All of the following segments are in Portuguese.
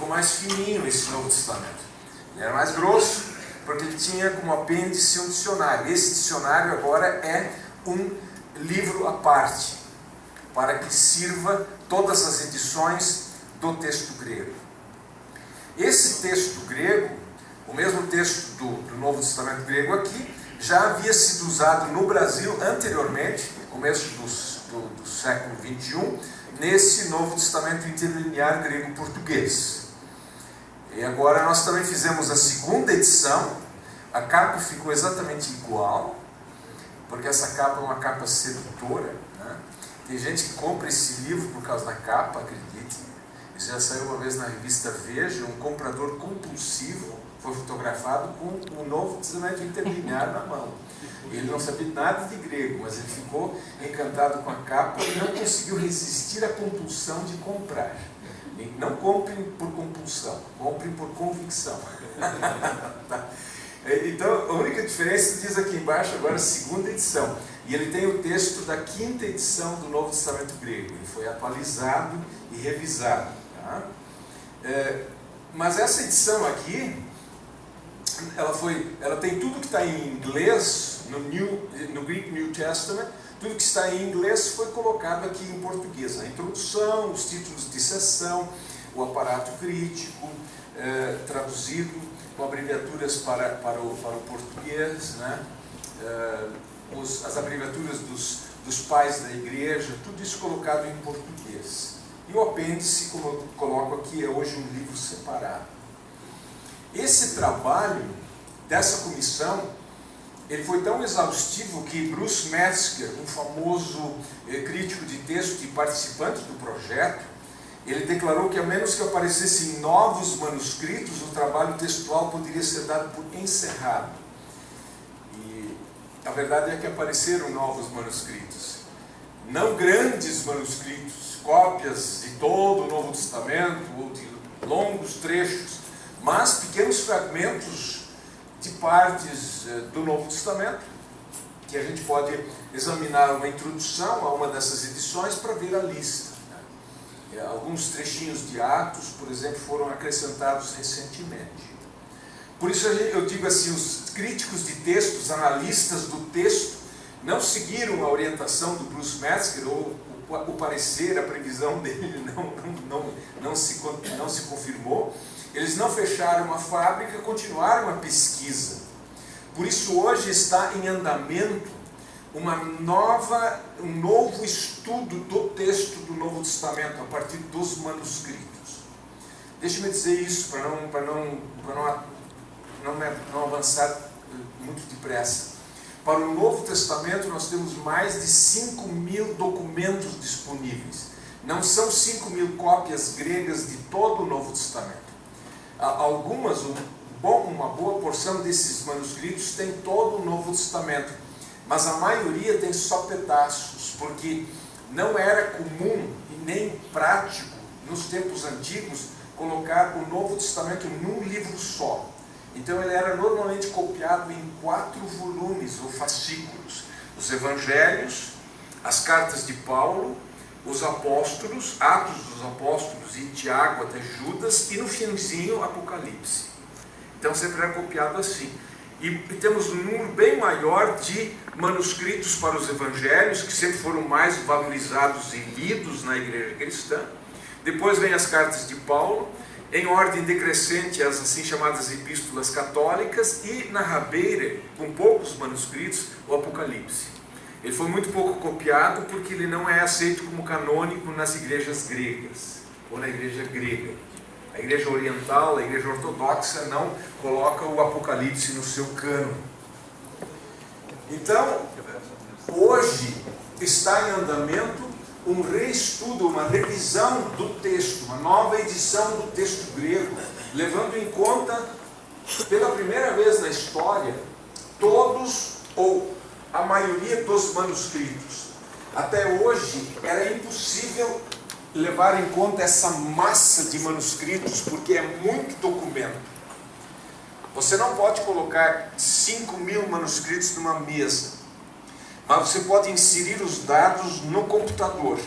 ficou mais fininho esse Novo Testamento. Ele era mais grosso, porque ele tinha como apêndice um dicionário. Esse dicionário agora é um livro à parte, para que sirva todas as edições do texto grego. Esse texto grego, o mesmo texto do Novo Testamento grego aqui, já havia sido usado no Brasil anteriormente, no começo do século XXI, nesse Novo Testamento interlinear grego-português. E agora nós também fizemos a segunda edição, a capa ficou exatamente igual, porque essa capa é uma capa sedutora, né? Tem gente que compra esse livro por causa da capa, acredite. Isso já saiu uma vez na revista Veja, um comprador compulsivo foi fotografado com o Novo Testamento interlinear na mão. Ele não sabia nada de grego, mas ele ficou encantado com a capa e não conseguiu resistir à compulsão de comprar. Não comprem por compulsão, comprem por convicção. Tá? Então, a única diferença diz aqui embaixo, agora, segunda edição. E ele tem o texto da quinta edição do Novo Testamento grego. Ele foi atualizado e revisado. Tá? Mas essa edição aqui, ela tem tudo que está em inglês, no Greek New Testament, tudo que está em inglês foi colocado aqui em português. A introdução, os títulos de seção, o aparato crítico, traduzido com abreviaturas para o português, né? As abreviaturas dos pais da igreja, tudo isso colocado em português. E o apêndice, como eu coloco aqui, é hoje um livro separado. Esse trabalho dessa comissão, ele foi tão exaustivo que Bruce Metzger, um famoso crítico de texto e participante do projeto, ele declarou que a menos que aparecessem novos manuscritos, o trabalho textual poderia ser dado por encerrado. E a verdade é que apareceram novos manuscritos. Não grandes manuscritos, cópias de todo o Novo Testamento, ou de longos trechos, mas pequenos fragmentos de partes do Novo Testamento, que a gente pode examinar uma introdução a uma dessas edições para ver a lista. Alguns trechinhos de Atos, por exemplo, foram acrescentados recentemente. Por isso eu digo assim, os críticos de texto, os analistas do texto, não seguiram a orientação do Bruce Metzger, ou o parecer, a previsão dele não se confirmou. Eles não fecharam uma fábrica, continuaram a pesquisa. Por isso hoje está em andamento um novo estudo do texto do Novo Testamento a partir dos manuscritos. Deixe-me dizer isso para não avançar muito depressa. Para o Novo Testamento nós temos mais de 5.000 documentos disponíveis. Não são 5.000 cópias gregas de todo o Novo Testamento. Uma boa porção desses manuscritos tem todo o Novo Testamento, mas a maioria tem só pedaços, porque não era comum e nem prático, nos tempos antigos, colocar o Novo Testamento num livro só. Então ele era normalmente copiado em 4 volumes ou fascículos. Os Evangelhos, as cartas de Paulo, os Apóstolos, Atos dos Apóstolos e Tiago até Judas, e no finzinho Apocalipse. Então sempre era copiado assim. E temos um número bem maior de manuscritos para os Evangelhos, que sempre foram mais valorizados e lidos na igreja cristã. Depois vem as cartas de Paulo, em ordem decrescente as assim chamadas epístolas católicas, e na rabeira, com poucos manuscritos, o Apocalipse. Ele foi muito pouco copiado porque ele não é aceito como canônico nas igrejas gregas, ou na igreja grega. A igreja oriental, a igreja ortodoxa, não coloca o Apocalipse no seu cânon. Então, hoje está em andamento um reestudo, uma revisão do texto, uma nova edição do texto grego, levando em conta, pela primeira vez na história, todos ou a maioria dos manuscritos. Até hoje era impossível levar em conta essa massa de manuscritos, porque é muito documento. Você não pode colocar 5.000 manuscritos numa mesa, mas você pode inserir os dados no computador.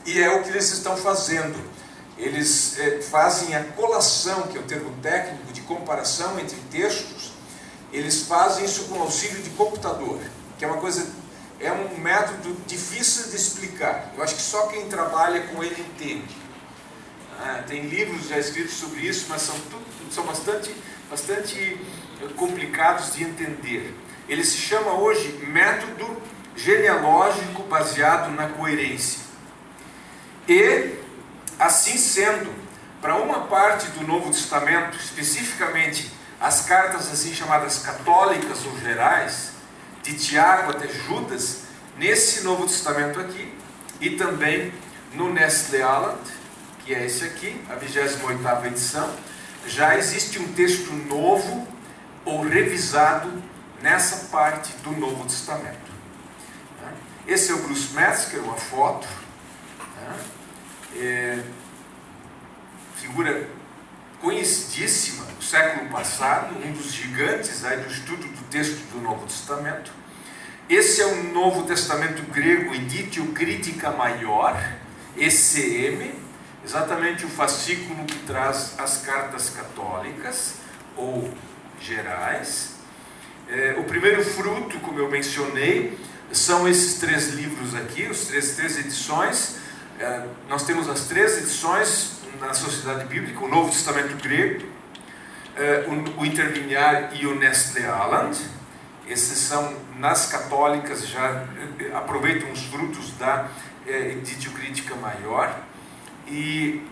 E é o que eles estão fazendo. eles fazem a colação, que é o termo técnico de comparação entre textos. Eles fazem isso com auxílio de computador, que é uma coisa, é um método difícil de explicar. Eu acho que só quem trabalha com ele entende. Tem livros já escritos sobre isso, mas são bastante complicados de entender. Ele se chama hoje método genealógico baseado na coerência. E, assim sendo, para uma parte do Novo Testamento, especificamente as cartas assim chamadas católicas ou gerais, de Tiago até Judas, nesse Novo Testamento aqui, e também no Nestle Aland, que é esse aqui, a 28ª edição, já existe um texto novo ou revisado nessa parte do Novo Testamento. Esse é o Bruce Metzger, uma foto, figura conhecidíssima do século passado, um dos gigantes aí do estudo do texto do Novo Testamento. Esse é o Novo Testamento grego, Editio Critica Maior, ECM, exatamente o fascículo que traz as cartas católicas ou gerais. O primeiro fruto, como eu mencionei, são esses 3 livros aqui, as três edições. Nós temos as 3 edições na Sociedade Bíblica, o Novo Testamento grego, o Interlinear e o Nestle Aland. Esses são, nas católicas, já aproveitam os frutos da Editio Critica Maior. E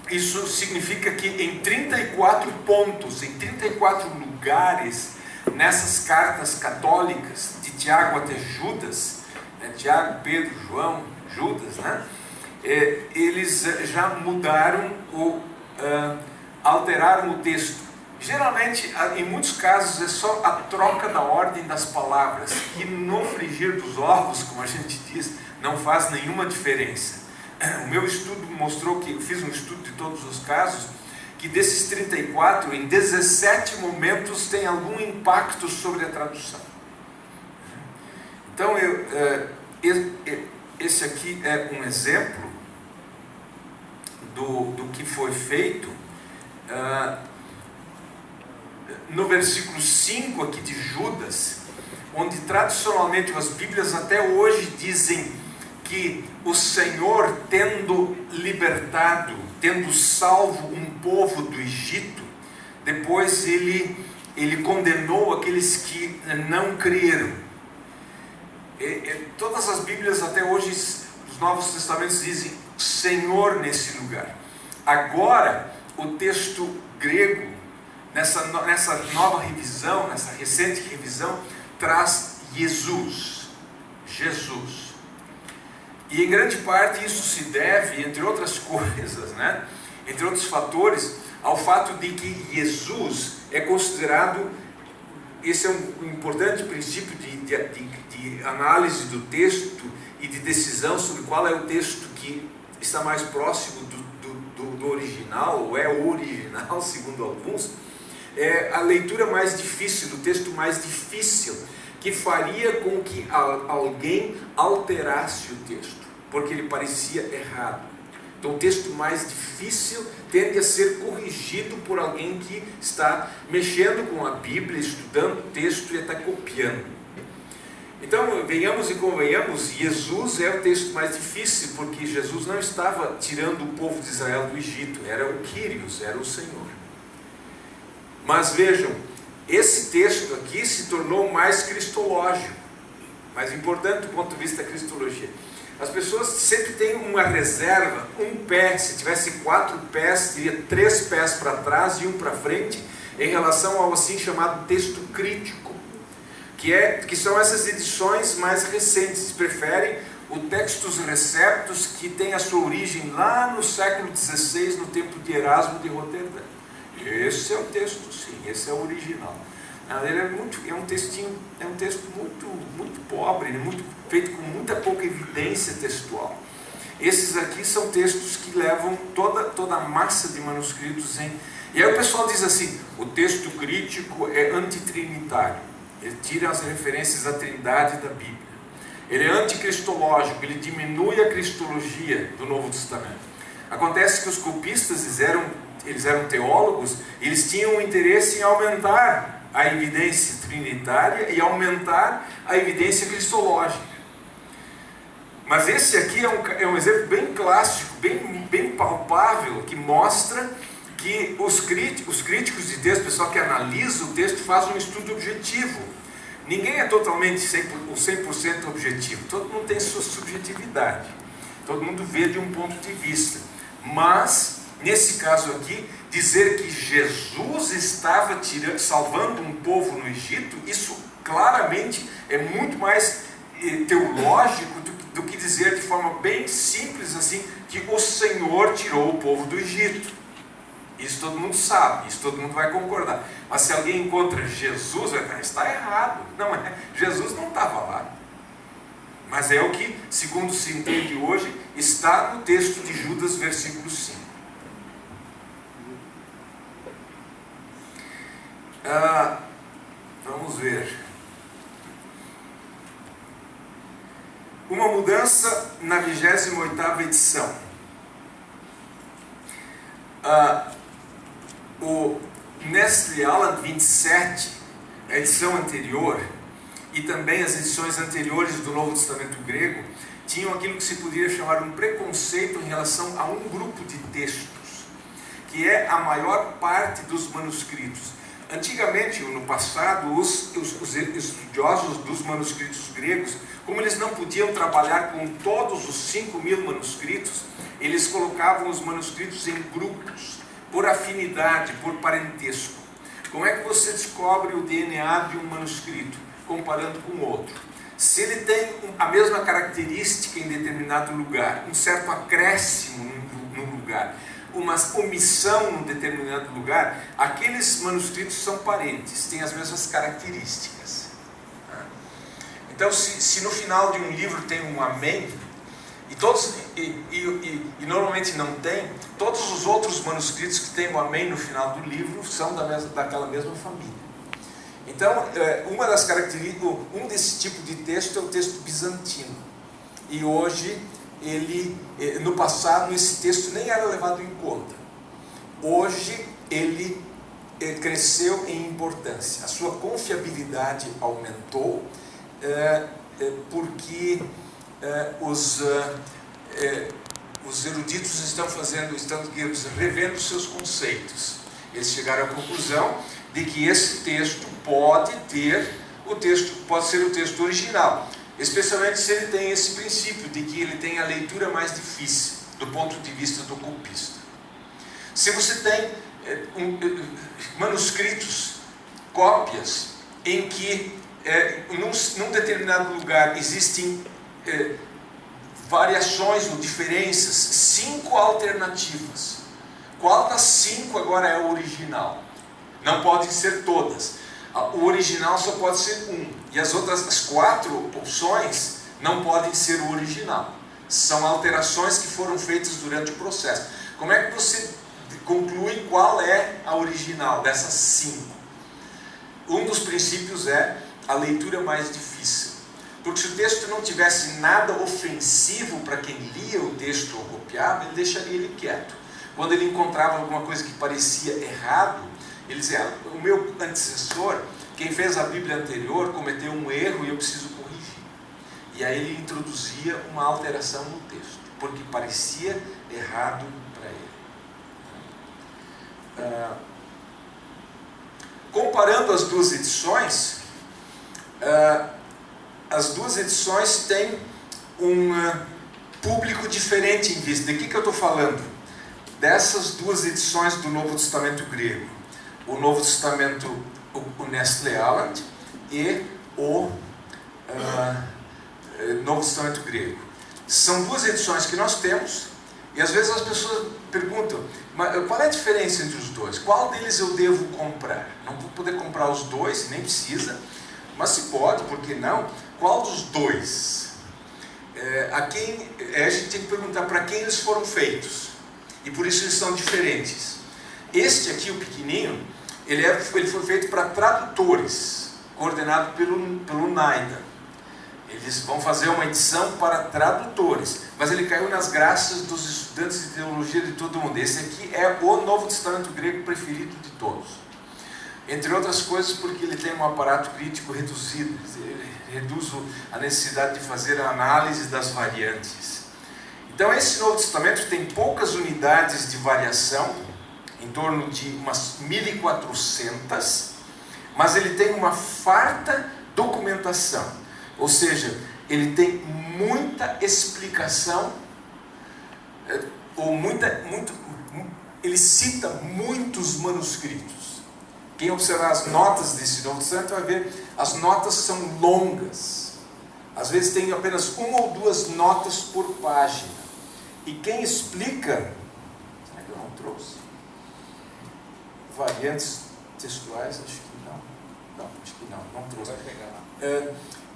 isso significa que em 34 pontos, em 34 lugares, nessas cartas católicas, de Tiago até Judas, Tiago, Pedro, João, Judas, eles já mudaram ou alteraram o texto. Geralmente, em muitos casos, é só a troca da ordem das palavras, que no frigir dos ovos, como a gente diz, não faz nenhuma diferença. O meu estudo mostrou que, eu fiz um estudo de todos os casos, que desses 34, em 17 momentos tem algum impacto sobre a tradução. Então, esse aqui é um exemplo do que foi feito no versículo 5 aqui de Judas, onde tradicionalmente as Bíblias até hoje dizem que o Senhor, tendo libertado, tendo salvo um povo do Egito, depois ele condenou aqueles que não creram. Todas as Bíblias até hoje, os Novos Testamentos dizem Senhor nesse lugar. Agora, o texto grego, nessa nova revisão, nessa recente revisão, traz Jesus. E em grande parte isso se deve, entre outras coisas, entre outros fatores, ao fato de que Jesus é considerado, esse é um importante princípio de análise do texto e de decisão sobre qual é o texto que está mais próximo do original, ou é o original, segundo alguns, é a leitura mais difícil, do texto mais difícil, que faria com que alguém alterasse o texto, porque ele parecia errado. Então o texto mais difícil tende a ser corrigido por alguém que está mexendo com a Bíblia, estudando o texto e está copiando. Então, venhamos e convenhamos, Jesus é o texto mais difícil, porque Jesus não estava tirando o povo de Israel do Egito, era o Kyrios, era o Senhor. Mas vejam, esse texto aqui se tornou mais cristológico, mais importante do ponto de vista da cristologia. As pessoas sempre têm uma reserva, um pé, se tivesse 4 pés, teria 3 pés para trás e um para frente, em relação ao assim chamado texto crítico, que são essas edições mais recentes. Preferem o Textus Receptus, que tem a sua origem lá no século XVI, no tempo de Erasmo de Roterdã. Esse é o texto, sim, esse é o original. Ele é um texto muito pobre, feito com muita pouca evidência textual. Esses aqui são textos que levam toda a massa de manuscritos em... E aí o pessoal diz assim, o texto crítico é antitrinitário, ele tira as referências à trindade da Bíblia. Ele é anticristológico, ele diminui a cristologia do Novo Testamento. Acontece que os copistas eles eram teólogos, eles tinham um interesse em aumentar a evidência trinitária e aumentar a evidência cristológica. Mas esse aqui é um exemplo bem clássico, bem palpável, que mostra que os críticos de texto, o pessoal que analisa o texto, faz um estudo objetivo. Ninguém é totalmente 100% objetivo, todo mundo tem sua subjetividade, todo mundo vê de um ponto de vista. Mas, nesse caso aqui, dizer que Jesus estava salvando um povo no Egito, isso claramente é muito mais teológico do que dizer de forma bem simples assim, que o Senhor tirou o povo do Egito. Isso todo mundo sabe, isso todo mundo vai concordar. Mas se alguém encontra Jesus, vai dizer, está errado. Não é, Jesus não estava lá. Mas é o que, segundo se entende hoje, está no texto de Judas, versículo 5. Vamos ver. Uma mudança na 28ª edição. O Nestle Aland 27, a edição anterior, e também as edições anteriores do Novo Testamento grego, tinham aquilo que se poderia chamar um preconceito em relação a um grupo de textos, que é a maior parte dos manuscritos. Antigamente, no passado, os estudiosos dos manuscritos gregos, como eles não podiam trabalhar com todos os 5.000 manuscritos, eles colocavam os manuscritos em grupos, por afinidade, por parentesco. Como é que você descobre o DNA de um manuscrito? Comparando com outro. Se ele tem a mesma característica em determinado lugar, um certo acréscimo no lugar, uma omissão num determinado lugar, aqueles manuscritos são parentes, têm as mesmas características. Então, se no final de um livro tem um amém, e normalmente não tem, todos os outros manuscritos que têm o amém no final do livro são daquela mesma família. Então, uma das características, um desse tipo de texto é o texto bizantino. E hoje, no passado, esse texto nem era levado em conta. Hoje, ele cresceu em importância. A sua confiabilidade aumentou, porque os eruditos estão revendo seus conceitos. Eles chegaram à conclusão de que esse texto pode ser o texto original, especialmente se ele tem esse princípio de que ele tem a leitura mais difícil do ponto de vista do copista. Se você tem manuscritos, cópias, em que num determinado lugar existem variações ou diferenças, 5 alternativas, qual das 5 agora é o original? Não podem ser todas. O original só pode ser um, e as 4 opções não podem ser o original. São alterações que foram feitas durante o processo. Como é que você conclui qual é a original dessas 5? Um dos princípios é a leitura mais difícil. Porque se o texto não tivesse nada ofensivo para quem lia o texto ou copiava, ele deixaria ele quieto. Quando ele encontrava alguma coisa que parecia errado, ele dizia, o meu antecessor, quem fez a Bíblia anterior, cometeu um erro e eu preciso corrigir. E aí ele introduzia uma alteração no texto, porque parecia errado para ele. Comparando as duas edições, as duas edições têm um público diferente em vista. De que eu estou falando? Dessas duas edições do Novo Testamento grego. O Novo Testamento, o Nestle Aland, e o Novo Testamento grego. São duas edições que nós temos, e às vezes as pessoas perguntam, mas qual é a diferença entre os dois? Qual deles eu devo comprar? Não vou poder comprar os dois, nem precisa, mas se pode, por que não? Qual dos dois? A gente tem que perguntar para quem eles foram feitos, e por isso eles são diferentes. Este aqui, o pequenininho, ele foi feito para tradutores, coordenado pelo NAIDA. Eles vão fazer uma edição para tradutores, mas ele caiu nas graças dos estudantes de teologia de todo mundo. Esse aqui é o Novo Testamento grego preferido de todos. Entre outras coisas porque ele tem um aparato crítico reduzido, ele reduz a necessidade de fazer a análise das variantes. Então esse Novo Testamento tem poucas unidades de variação, em torno de umas 1.400, mas ele tem uma farta documentação, ou seja, ele tem muita explicação, ele cita muitos manuscritos. Quem observar as notas desse Novo Testamento vai ver, as notas são longas, às vezes tem apenas uma ou duas notas por página, e quem explica, será que eu não trouxe? Variantes textuais, acho que não trouxe.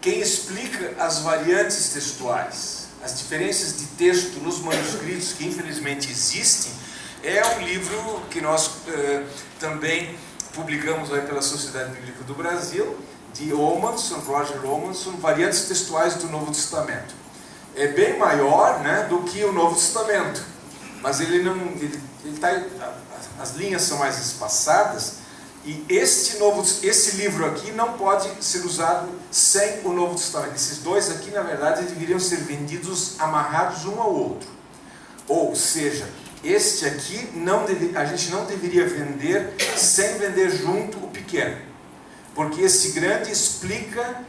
Quem explica as variantes textuais, as diferenças de texto nos manuscritos que infelizmente existem, é um livro que nós também publicamos aí pela Sociedade Bíblica do Brasil, de Roger Omanson, Variantes Textuais do Novo Testamento. É bem maior, né, do que o Novo Testamento, mas as linhas são mais espaçadas, e esse livro aqui não pode ser usado sem o Novo Testamento. Esses dois aqui, na verdade, deveriam ser vendidos amarrados um ao outro. Ou seja, este aqui a gente não deveria vender sem vender junto o pequeno, porque esse grande explica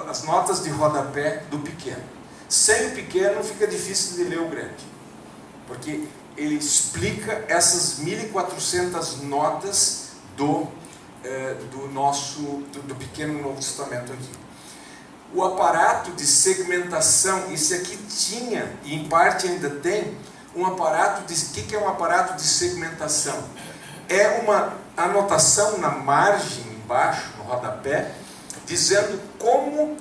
as notas de rodapé do pequeno. Sem o pequeno fica difícil de ler o grande, porque ele explica essas 1.400 notas do pequeno Novo Testamento aqui. O aparato de segmentação, esse aqui tinha, e em parte ainda tem, um aparato de... O que é um aparato de segmentação? É uma anotação na margem, embaixo, no rodapé, dizendo como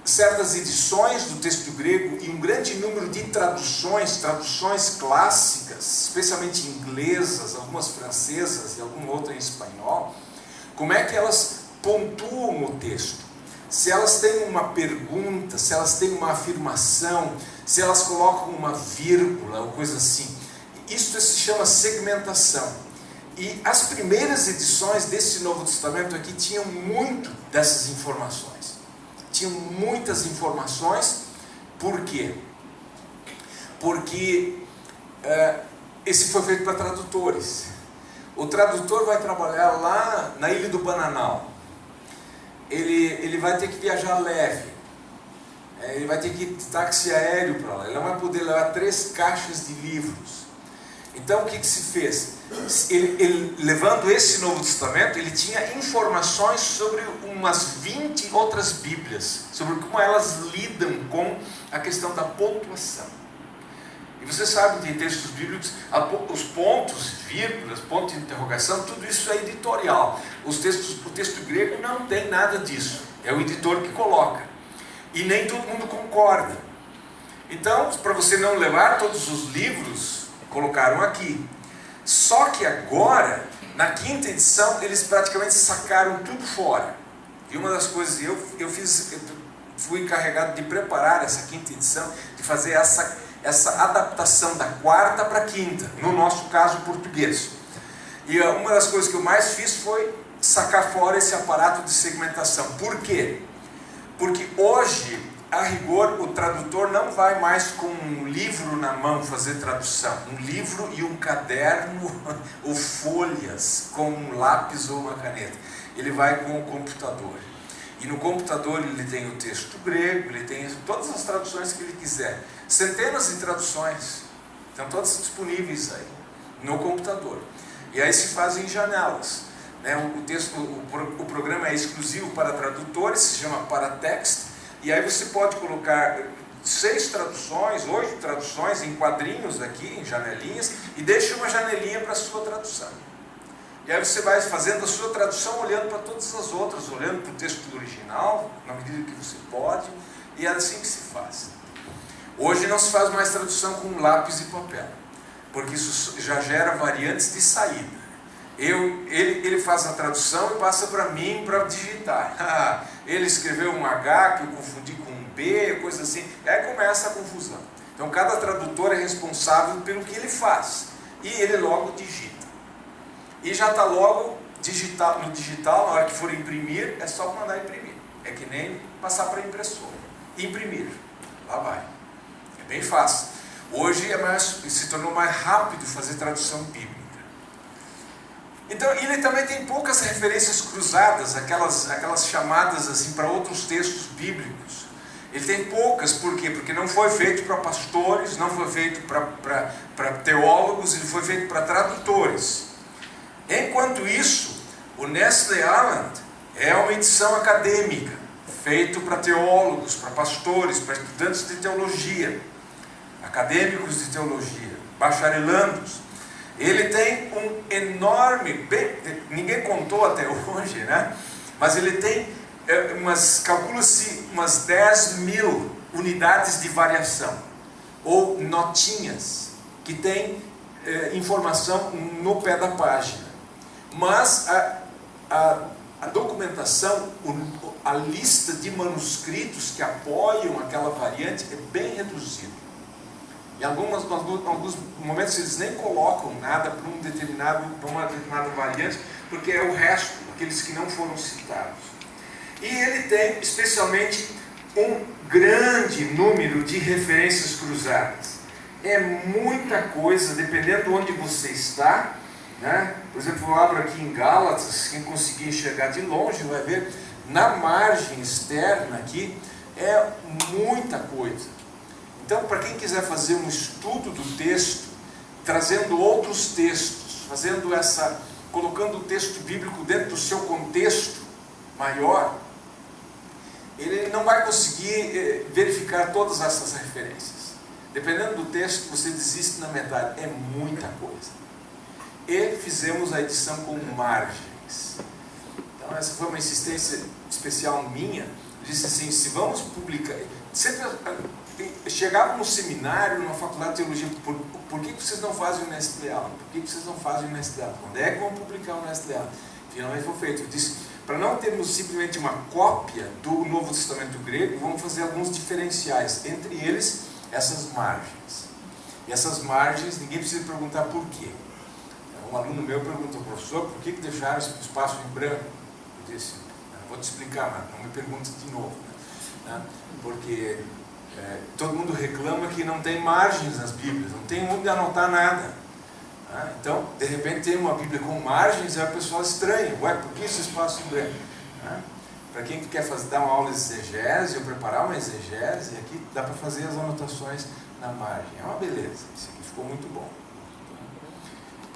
certas edições do texto grego e um grande número de traduções clássicas, especialmente inglesas, algumas francesas e alguma outra em espanhol, como é que elas pontuam o texto? Se elas têm uma pergunta, se elas têm uma afirmação, se elas colocam uma vírgula ou coisa assim. Isso se chama segmentação. E as primeiras edições desse Novo Testamento aqui tinham muito dessas informações. Tinham muitas informações. Por quê? Porque esse foi feito para tradutores. O tradutor vai trabalhar lá na Ilha do Bananal. Ele vai ter que viajar leve. Ele vai ter que ir de táxi aéreo para lá. Ele não vai poder levar 3 caixas de livros. Então o que se fez? Ele, levando esse Novo Testamento, ele tinha informações sobre umas 20 outras Bíblias, sobre como elas lidam com a questão da pontuação. E você sabe que em textos bíblicos, os pontos, vírgulas, ponto de interrogação, tudo isso é editorial. O texto grego não tem nada disso. É o editor que coloca. E nem todo mundo concorda. Então, para você não levar todos os livros, colocaram aqui. Só que agora, na 5ª edição, eles praticamente sacaram tudo fora. E uma das coisas, eu fui encarregado de preparar essa 5ª edição, de fazer essa adaptação da 4ª para a 5ª, no nosso caso português. E uma das coisas que eu mais fiz foi sacar fora esse aparato de segmentação. Por quê? Porque hoje, a rigor, o tradutor não vai mais com um livro na mão fazer tradução, um livro e um caderno ou folhas com um lápis ou uma caneta. Ele vai com o computador. E no computador ele tem o texto grego, ele tem todas as traduções que ele quiser. Centenas de traduções, estão todas disponíveis aí no computador. E aí se fazem janelas. O programa é exclusivo para tradutores, se chama Paratext. E aí você pode colocar 6 traduções, 8 traduções em quadrinhos aqui, em janelinhas, e deixa uma janelinha para a sua tradução. E aí você vai fazendo a sua tradução olhando para todas as outras, olhando para o texto original, na medida que você pode, e é assim que se faz. Hoje não se faz mais tradução com lápis e papel, porque isso já gera variantes de saída. Ele faz a tradução e passa para mim para digitar. Ele escreveu um H que eu confundi com um B, coisa assim. Aí começa a confusão. Então cada tradutor é responsável pelo que ele faz. E ele logo digita. E já está logo no digital, na hora que for imprimir, é só mandar imprimir. É que nem passar para a impressora. Imprimir. Lá vai. É bem fácil. Hoje se tornou mais rápido fazer tradução bíblica. Então, ele também tem poucas referências cruzadas, aquelas chamadas assim para outros textos bíblicos. Ele tem poucas, por quê? Porque não foi feito para pastores, não foi feito para teólogos, ele foi feito para tradutores. Enquanto isso, o Nestle Aland é uma edição acadêmica, feito para teólogos, para pastores, para estudantes de teologia, acadêmicos de teologia, bacharelandos. Ele tem um enorme, ninguém contou até hoje, né? Mas ele tem, calcula-se umas 10.000 unidades de variação, ou notinhas, que tem informação no pé da página. Mas a documentação, a lista de manuscritos que apoiam aquela variante é bem reduzida. Em alguns momentos eles nem colocam nada para uma determinada variante, porque é o resto, aqueles que não foram citados. E ele tem especialmente um grande número de referências cruzadas. É muita coisa, dependendo de onde você está, né? Por exemplo, eu abro aqui em Gálatas, quem conseguir enxergar de longe vai ver, na margem externa aqui, é muita coisa. Então, para quem quiser fazer um estudo do texto, trazendo outros textos, colocando o texto bíblico dentro do seu contexto maior, ele não vai conseguir verificar todas essas referências. Dependendo do texto, você desiste na metade. É muita coisa. E fizemos a edição com margens. Então, essa foi uma insistência especial minha. Eu disse assim, se vamos publicar... Sempre chegava no seminário, numa faculdade de teologia, por que vocês não fazem o Nestle Aland? Por que vocês não fazem o Nestle Aland? Quando é que vão publicar o Nestle Aland? Finalmente foi feito. Eu disse, para não termos simplesmente uma cópia do Novo Testamento grego, vamos fazer alguns diferenciais, entre eles essas margens. E essas margens, ninguém precisa perguntar por quê. Um aluno meu perguntou, professor, por que deixaram esse espaço em branco? Eu disse, vou te explicar, mas não me pergunte de novo. Né? Porque todo mundo reclama que não tem margens nas Bíblias, não tem onde anotar nada. Então, de repente tem uma Bíblia com margens, aí o pessoal estranha, ué, por que esse espaço em branco? Para quem quer dar uma aula de exegese ou preparar uma exegese, aqui dá para fazer as anotações na margem. É uma beleza, isso aqui ficou muito bom.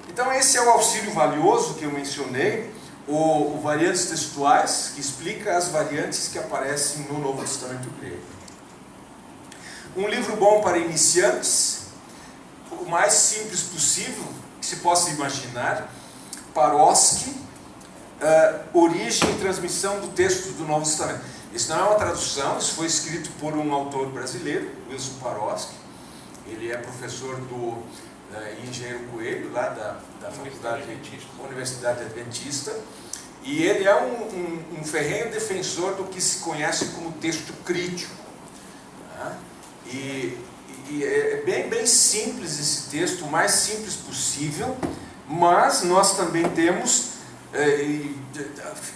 Então esse é o auxílio valioso que eu mencionei, o Variantes Textuais, que explica as variantes que aparecem no Novo Testamento grego. Um livro bom para iniciantes, o mais simples possível que se possa imaginar, Paroski, Origem e Transmissão do Texto do Novo Testamento. Isso não é uma tradução, isso foi escrito por um autor brasileiro, Wilson Paroski. Ele é professor do Engenheiro Coelho, lá da Universidade Adventista, e ele é um ferrenho defensor do que se conhece como texto crítico. E é bem simples esse texto, o mais simples possível, mas nós também temos...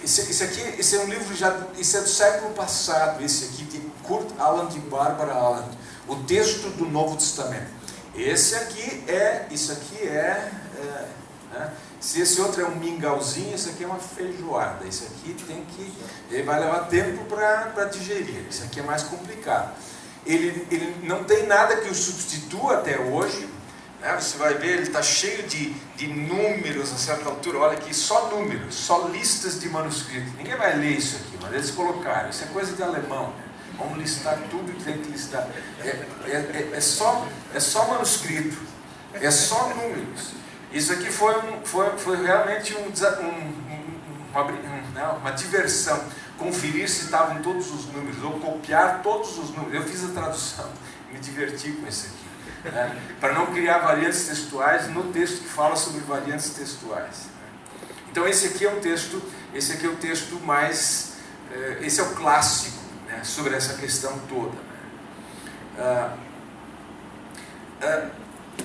Esse é um livro esse é do século passado, esse aqui de Kurt Aland e Barbara Aland, o texto do Novo Testamento. Isso aqui é, né? Se esse outro é um mingauzinho, esse aqui é uma feijoada. Esse aqui ele vai levar tempo para digerir. Esse aqui é mais complicado. Ele não tem nada que o substitua até hoje. Né? Você vai ver, ele está cheio de números a certa altura. Olha aqui, só números, só listas de manuscritos. Ninguém vai ler isso aqui, mas eles colocaram. Isso é coisa de alemão. Né? Vamos listar tudo que tem que listar. É só manuscrito, é só números. Isso aqui foi realmente uma diversão. Conferir se estavam todos os números, ou copiar todos os números. Eu fiz a tradução, me diverti com isso aqui. Né? Para não criar variantes textuais no texto que fala sobre variantes textuais. Então esse aqui é o texto mais... esse é o clássico. sobre essa questão toda.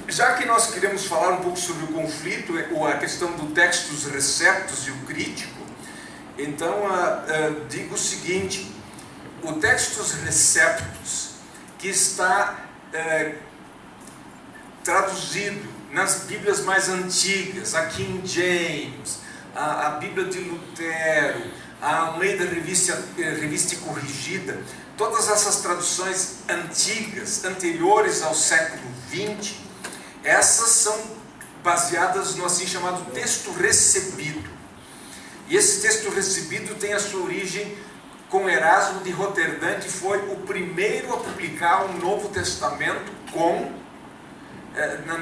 Já que nós queremos falar um pouco sobre o conflito, ou a questão do textus receptus e o crítico, então digo o seguinte: o textus receptus, que está traduzido nas Bíblias mais antigas, a King James, a Bíblia de Lutero, a Almeida Revista e Corrigida, todas essas traduções antigas, anteriores ao século XX, essas são baseadas no assim chamado texto recebido. E esse texto recebido tem a sua origem com Erasmo de Roterdã, que foi o primeiro a publicar um Novo Testamento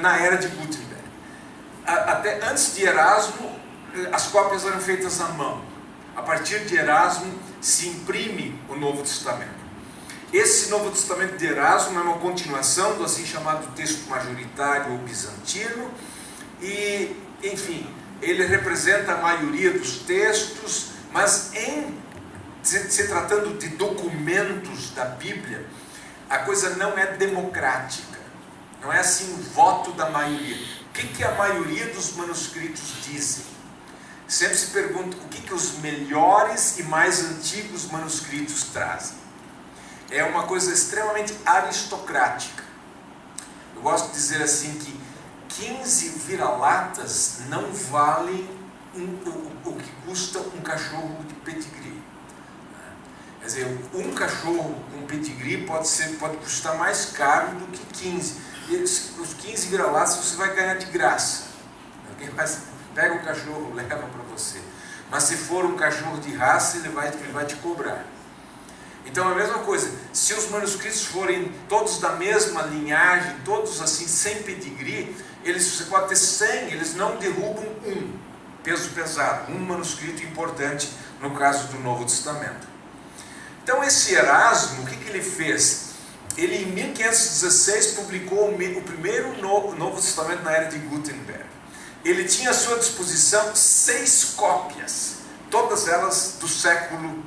na era de Gutenberg. Até antes de Erasmo, as cópias eram feitas à mão. A partir de Erasmo se imprime o Novo Testamento. Esse Novo Testamento de Erasmo é uma continuação do assim chamado texto majoritário ou bizantino e, enfim, ele representa a maioria dos textos, mas se tratando de documentos da Bíblia, a coisa não é democrática, não é assim o voto da maioria. O que a maioria dos manuscritos dizem? Sempre se pergunta o que os melhores e mais antigos manuscritos trazem. É uma coisa extremamente aristocrática. Eu gosto de dizer assim que 15 vira-latas não valem o que custa um cachorro de pedigree. Quer dizer, um cachorro com pedigree pode custar mais caro do que 15. E os 15 vira-latas você vai ganhar de graça. Alguém pega o cachorro, leva para você. Mas se for um cachorro de raça, ele vai te cobrar. Então é a mesma coisa, se os manuscritos forem todos da mesma linhagem, todos assim, sem pedigree, você pode ter 100, eles não derrubam um peso pesado, um manuscrito importante no caso do Novo Testamento. Então esse Erasmo, o que ele fez? Ele em 1516 publicou o primeiro Novo Testamento na era de Gutenberg. Ele tinha à sua disposição 6 cópias, todas elas do século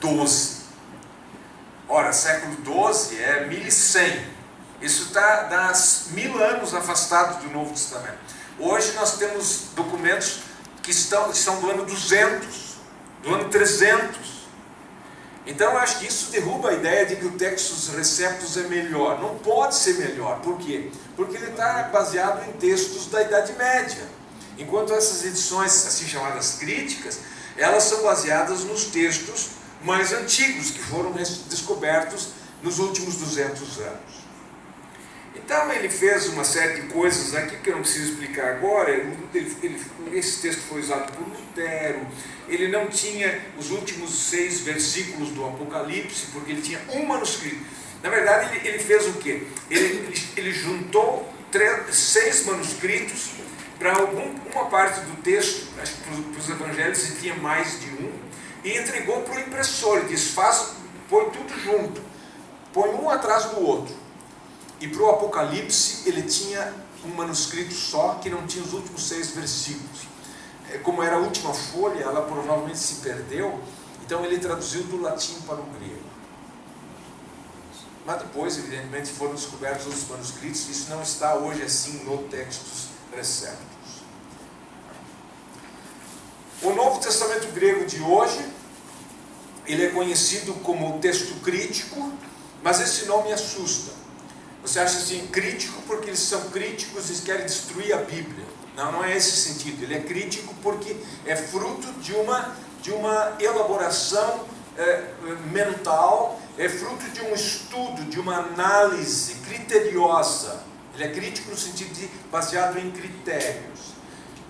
XII. Ora, século XII é 1100. Isso dá 1000 anos afastado do Novo Testamento. Hoje nós temos documentos que são do ano 200, do ano 300. Então eu acho que isso derruba a ideia de que o textus receptus é melhor. Não pode ser melhor. Por quê? Porque ele está baseado em textos da Idade Média. Enquanto essas edições, assim chamadas críticas, elas são baseadas nos textos mais antigos, que foram descobertos nos últimos 200 anos. Então ele fez uma série de coisas aqui que eu não preciso explicar agora. Esse texto foi usado por Lutero. Ele não tinha os últimos 6 versículos do Apocalipse, porque ele tinha um manuscrito. Na verdade, ele fez o quê? Ele juntou 6 manuscritos para uma parte do texto. Acho que para os evangelhos ele tinha mais de um, e entregou para o impressor. Ele disse: põe tudo junto, põe um atrás do outro. E para o Apocalipse ele tinha um manuscrito só, que não tinha os últimos 6 versículos. Como era a última folha, ela provavelmente se perdeu, então ele traduziu do latim para o grego. Mas depois, evidentemente, foram descobertos os manuscritos, e isso não está hoje assim no Textus Receptus. O Novo Testamento grego de hoje, ele é conhecido como texto crítico, mas esse nome assusta. Você acha assim, crítico porque eles são críticos e querem destruir a Bíblia. Não é esse sentido. Ele é crítico porque é fruto de uma elaboração mental, é fruto de um estudo, de uma análise criteriosa. Ele é crítico no sentido de baseado em critérios.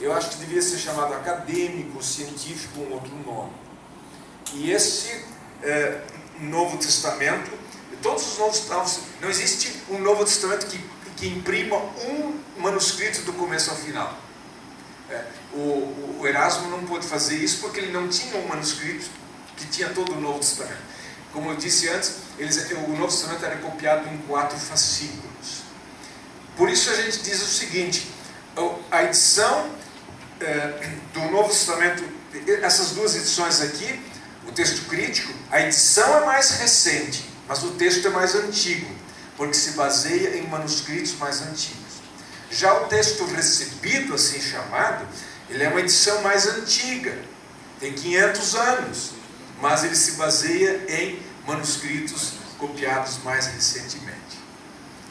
Eu acho que devia ser chamado acadêmico, científico, um outro nome. E esse Novo Testamento, todos os Novos Testamentos, não existe um Novo Testamento que imprima um manuscrito do começo ao final. O Erasmo não pôde fazer isso porque ele não tinha um manuscrito que tinha todo o Novo Testamento. Como eu disse antes, o Novo Testamento era copiado em 4 fascículos. Por isso a gente diz o seguinte: a edição do Novo Testamento, essas 2 edições aqui, O texto crítico, a edição é mais recente, mas o texto é mais antigo, porque se baseia em manuscritos mais antigos. Já o texto recebido, assim chamado, ele é uma edição mais antiga, tem 500 anos, mas ele se baseia em manuscritos copiados mais recentemente.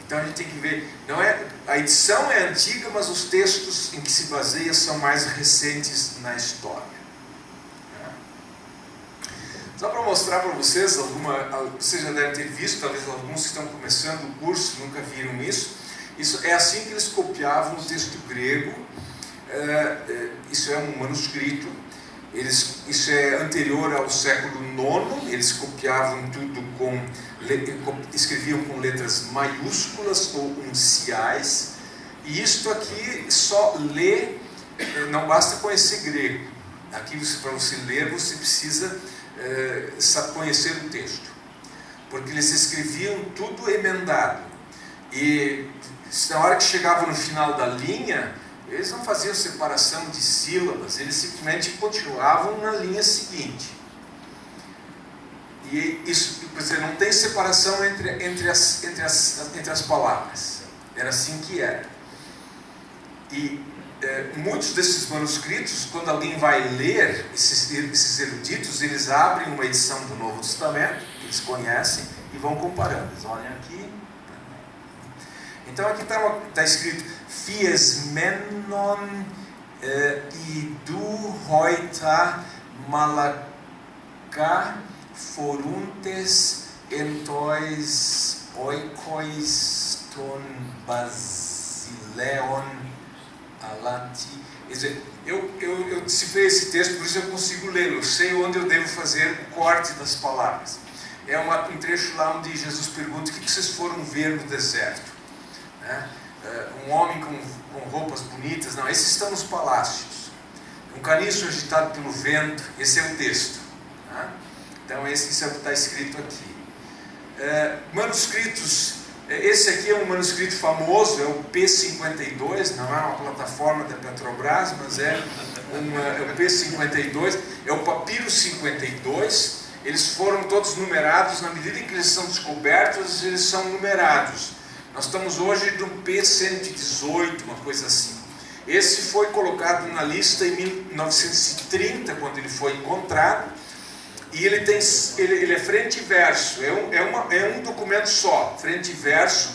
Então a gente tem que ver, não é, a edição é antiga, mas os textos em que se baseia são mais recentes na história. Só para mostrar para vocês, vocês já devem ter visto, talvez alguns que estão começando o curso nunca viram isso. Isso é assim que eles copiavam o texto grego. Isso é um manuscrito. Isso é anterior ao século IX. Eles copiavam tudo escreviam com letras maiúsculas ou unciais. E isto aqui só lê, não basta conhecer grego. Aqui para você ler você precisa conhecer o texto, porque eles escreviam tudo emendado, e na hora que chegava no final da linha, eles não faziam separação de sílabas, eles simplesmente continuavam na linha seguinte. E isso, quer dizer, não tem separação entre as palavras, era assim que era. E muitos desses manuscritos, quando alguém vai ler, esses eruditos, eles abrem uma edição do Novo Testamento, que eles conhecem, e vão comparando. Eles olham aqui. Então aqui está escrito Fiesmenon idu hoita malaka foruntes entois oikois ton basileon alati. Quer dizer, eu decifrei esse texto, por isso eu consigo ler, eu sei onde eu devo fazer o corte das palavras. É um trecho lá onde Jesus pergunta: o que vocês foram ver no deserto? Um homem com roupas bonitas? Não, esses estão nos palácios. Um caniço agitado pelo vento, esse é o texto. Então isso é o que está escrito aqui. Manuscritos, esse aqui é um manuscrito famoso, é o P52, não é uma plataforma da Petrobras, mas é o P52, é o Papiro 52. Eles foram todos numerados, na medida em que eles são descobertos, eles são numerados. Nós estamos hoje no P118, uma coisa assim. Esse foi colocado na lista em 1930, quando ele foi encontrado, e ele é frente e verso, é um documento só, frente e verso,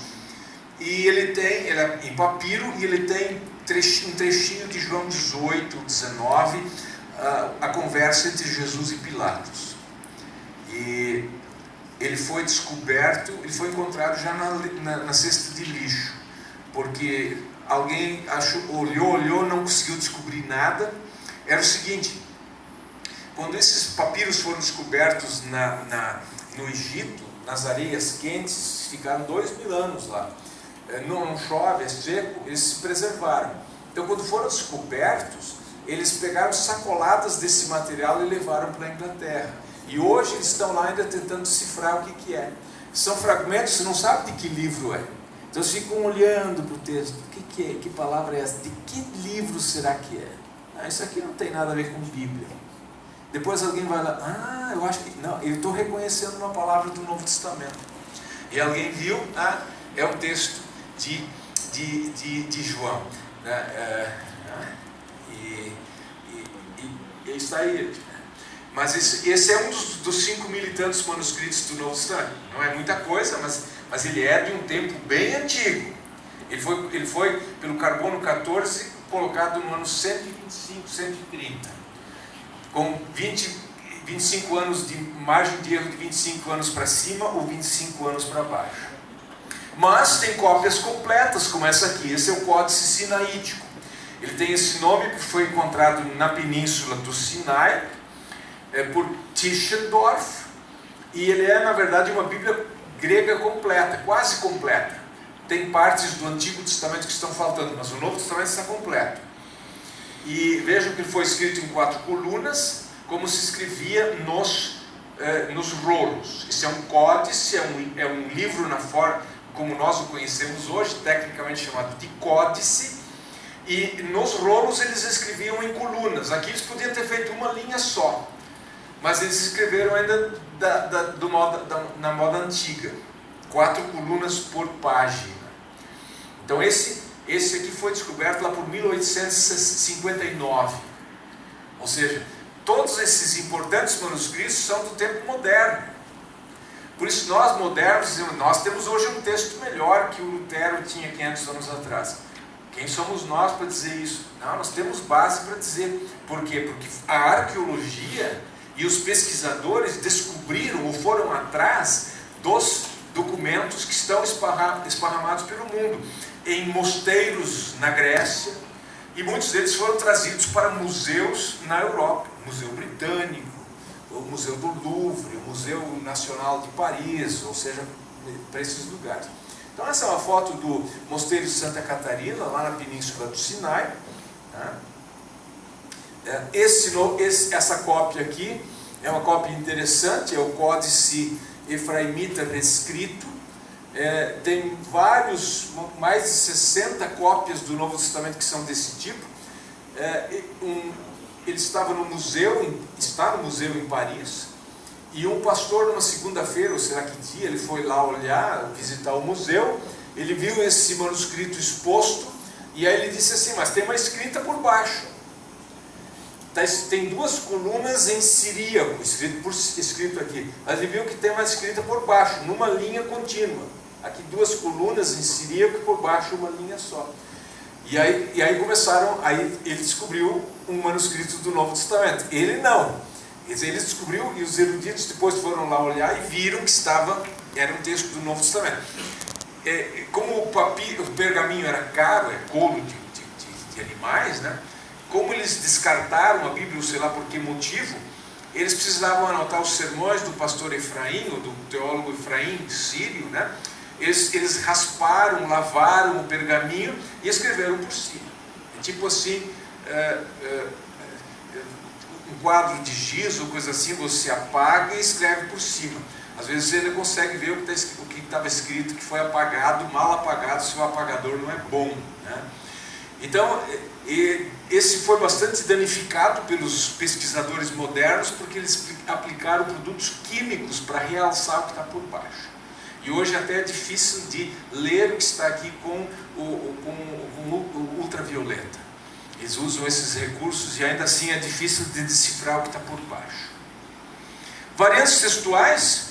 e ele é em papiro, e ele tem um trechinho de João 18, 19, a conversa entre Jesus e Pilatos. E ele foi descoberto, ele foi encontrado já na cesta de lixo, porque alguém olhou, não conseguiu descobrir nada. Era o seguinte: quando esses papiros foram descobertos no Egito, nas areias quentes, ficaram 2000 anos lá, não chove, é seco, eles se preservaram. Então, quando foram descobertos, eles pegaram sacoladas desse material e levaram para a Inglaterra. E hoje eles estão lá ainda tentando decifrar o que é. São fragmentos, você não sabe de que livro é. Então eles ficam olhando para o texto. O que é? Que palavra é essa? De que livro será que é? Isso aqui não tem nada a ver com Bíblia. Depois alguém vai lá, eu acho que... Não, eu estou reconhecendo uma palavra do Novo Testamento. E alguém viu, é o texto de João. E está aí. Mas esse é um dos 5.000 e tantos manuscritos do Novo Testamento. Não é muita coisa, mas ele é de um tempo bem antigo. Ele foi pelo carbono 14, colocado no ano 125, 130. Com 25 anos de margem de erro de 25 anos para cima ou 25 anos para baixo. Mas tem cópias completas, como essa aqui. Esse é o Códice Sinaítico. Ele tem esse nome porque foi encontrado na península do Sinai, por Tischendorf, e ele é, na verdade, uma Bíblia grega completa, quase completa. Tem partes do Antigo Testamento que estão faltando, mas o Novo Testamento está completo. E vejam que ele foi escrito em 4 colunas, como se escrevia nos rolos. Isso é um códice, é um livro na forma como nós o conhecemos hoje, tecnicamente chamado de códice, e nos rolos eles escreviam em colunas. Aqui eles podiam ter feito uma linha só. mas eles escreveram ainda na moda antiga, 4 colunas por página. Então esse aqui foi descoberto lá por 1859, ou seja, todos esses importantes manuscritos são do tempo moderno. Por isso nós modernos, nós temos hoje um texto melhor que o Lutero tinha 500 anos atrás. Quem somos nós para dizer isso? Não, nós temos base para dizer. Por quê? Porque a arqueologia e os pesquisadores descobriram ou foram atrás dos documentos que estão esparramados pelo mundo, em mosteiros na Grécia, e muitos deles foram trazidos para museus na Europa, o Museu Britânico, o Museu do Louvre, o Museu Nacional de Paris, ou seja, para esses lugares. Então essa é uma foto do Mosteiro de Santa Catarina, lá na Península do Sinai. Essa cópia aqui é uma cópia interessante, é o Códice Efraimita reescrito. Tem mais de 60 cópias do Novo Testamento que são desse tipo. Ele estava no museu, está no museu em Paris, e um pastor numa segunda-feira, ou será que dia, ele foi lá olhar, visitar o museu, ele viu esse manuscrito exposto, e aí ele disse assim, mas tem uma escrita por baixo. Tem 2 colunas em siríaco, escrito aqui, mas ele viu que tem uma escrita por baixo, numa linha contínua. Aqui 2 colunas em siríaco e por baixo uma linha só. E aí ele descobriu um manuscrito do Novo Testamento. Ele não. Ele descobriu, e os eruditos depois foram lá olhar e viram que era um texto do Novo Testamento. Como o pergaminho era caro, couro de animais, né? Como eles descartaram a Bíblia, sei lá por que motivo, eles precisavam anotar os sermões do pastor Efraim, ou do teólogo Efraim, sírio, né? Eles rasparam, lavaram o pergaminho e escreveram por cima. Tipo assim, um quadro de giz ou coisa assim, você apaga e escreve por cima. Às vezes você ainda consegue ver o que estava escrito, que foi apagado, mal apagado, se o apagador não é bom, né? Então, esse foi bastante danificado pelos pesquisadores modernos, porque eles aplicaram produtos químicos para realçar o que está por baixo. E hoje até é difícil de ler o que está aqui com o ultravioleta. Eles usam esses recursos e ainda assim é difícil de decifrar o que está por baixo. Variantes textuais.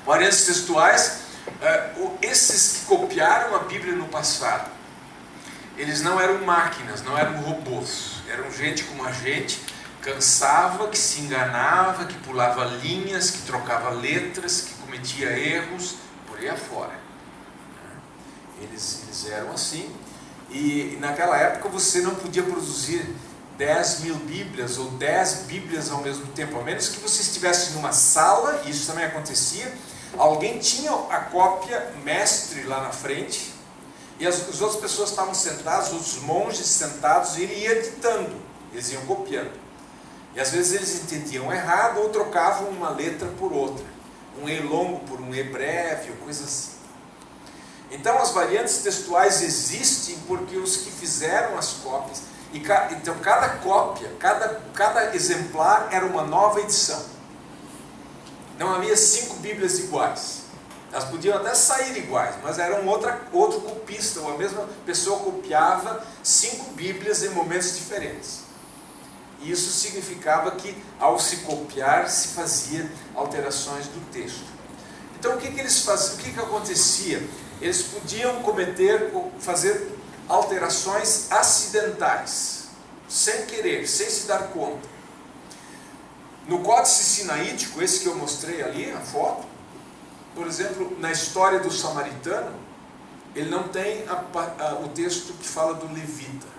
Variantes textuais. Esses que copiaram a Bíblia no passado, eles não eram máquinas, não eram robôs. Eram gente como a gente, cansava, que se enganava, que pulava linhas, que trocava letras, que cometia erros, por aí afora. Eles eram assim, e naquela época você não podia produzir 10.000 Bíblias ou 10 Bíblias ao mesmo tempo, a menos que você estivesse numa sala, e isso também acontecia, alguém tinha a cópia mestre lá na frente, e as outras pessoas estavam sentadas, os monges sentados, e ele ia editando, eles iam copiando. E às vezes eles entendiam errado ou trocavam uma letra por outra. Um E longo por um E breve, ou coisa assim. Então as variantes textuais existem porque os que fizeram as cópias, então cada cópia, cada exemplar era uma nova edição. Não havia 5 Bíblias iguais. Elas podiam até sair iguais, mas era outro copista, ou a mesma pessoa copiava 5 Bíblias em momentos diferentes. E isso significava que, ao se copiar, se fazia alterações do texto. Então, o que eles faziam? O que acontecia? Eles podiam fazer alterações acidentais, sem querer, sem se dar conta. No Códice Sinaítico, esse que eu mostrei ali, a foto, por exemplo, na história do samaritano, ele não tem o texto que fala do levita.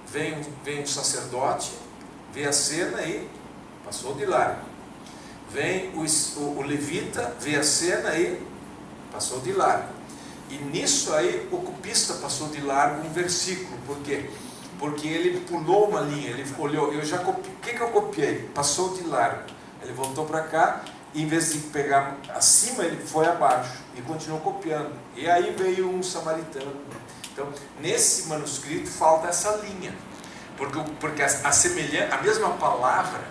Vem o sacerdote, vê a cena e passou de largo. Vem o levita, vê a cena e passou de largo. E nisso aí o copista passou de largo um versículo. Por quê? Porque ele pulou uma linha, ele olhou, o que eu copiei? Passou de largo. Ele voltou para cá, e em vez de pegar acima, ele foi abaixo e continuou copiando. E aí veio um samaritano. Então, nesse manuscrito falta essa linha. porque a mesma palavra,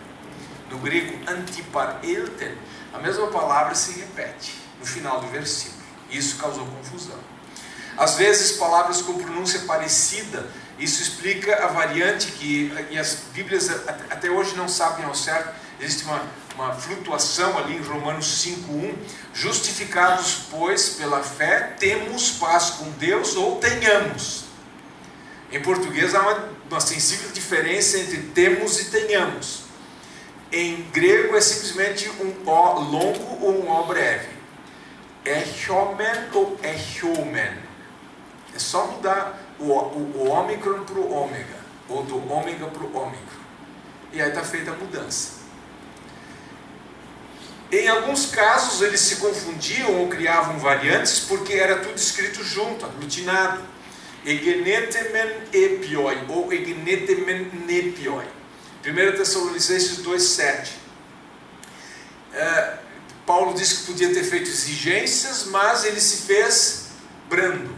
no grego antiparelten, a mesma palavra se repete no final do versículo. Isso causou confusão. Às vezes, palavras com pronúncia parecida, isso explica a variante e as Bíblias até hoje não sabem ao certo. Existe uma flutuação ali em Romanos 5:1, justificados, pois, pela fé, temos paz com Deus, ou tenhamos. Em português há uma sensível diferença entre temos e tenhamos. Em grego é simplesmente um O longo ou um O breve. Echomen ou echomen. É só mudar o ômicron para o ômega, ou do ômega para o ômicron. E aí está feita a mudança. Em alguns casos eles se confundiam ou criavam variantes porque era tudo escrito junto, aglutinado. Egenetemen epioi ou egenetemen nepioi. 1 Tessalonicenses 2:7. Paulo disse que podia ter feito exigências, mas ele se fez brando,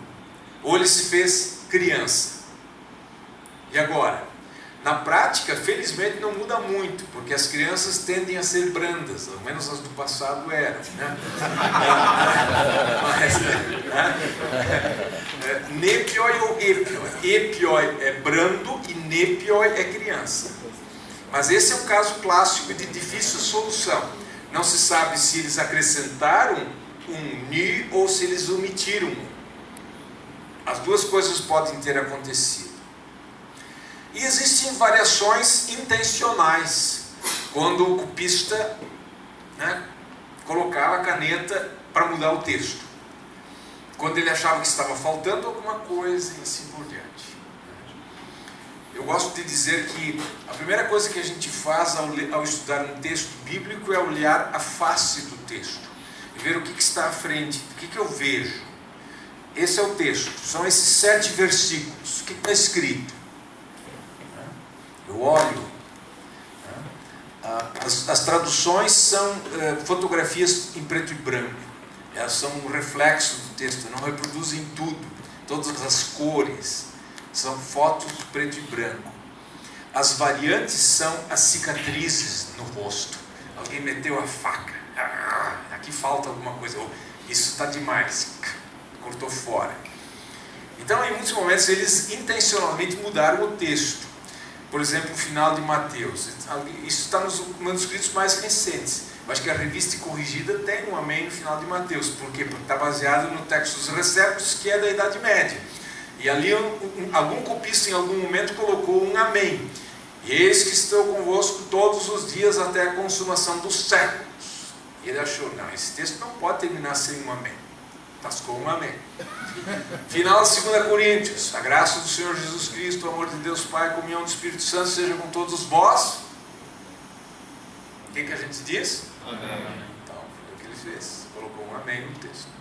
ou ele se fez criança. E agora? Na prática, felizmente não muda muito, porque as crianças tendem a ser brandas, ao menos as do passado eram, né? Nepioi ou epioi? Epioi é brando e nepioi é criança. Mas esse é um caso clássico de difícil solução. Não se sabe se eles acrescentaram um ni ou se eles omitiram um. As duas coisas podem ter acontecido. E existem variações intencionais, quando o copista, colocava a caneta para mudar o texto, quando ele achava que estava faltando alguma coisa e assim por diante. Eu gosto de dizer que a primeira coisa que a gente faz ao estudar um texto bíblico é olhar a face do texto e ver o que está à frente, o que eu vejo. Esse é o texto, são esses 7 versículos. O que está escrito? Eu olho. As traduções são fotografias em preto e branco. Elas são um reflexo do texto, não reproduzem tudo, todas as cores. São fotos preto e branco. As variantes são as cicatrizes no rosto. Alguém meteu a faca. Aqui falta alguma coisa. Isso está demais. Cortou fora. Então, em muitos momentos, eles intencionalmente mudaram o texto. Por exemplo, o final de Mateus. Isso está nos manuscritos mais recentes. Eu acho que a Revista Corrigida tem um amém no final de Mateus. Por quê? Porque está baseado no texto dos Receptos, que é da Idade Média. E ali algum copista em algum momento colocou um amém. E eis que estou convosco todos os dias até a consumação dos séculos. E ele achou, não, esse texto não pode terminar sem um amém. Tascou um amém. Final de 2 Coríntios. A graça do Senhor Jesus Cristo, o amor de Deus Pai, a comunhão do Espírito Santo seja com todos vós. O que a gente diz? Amém. Então, foi o que ele fez. Colocou um amém no texto.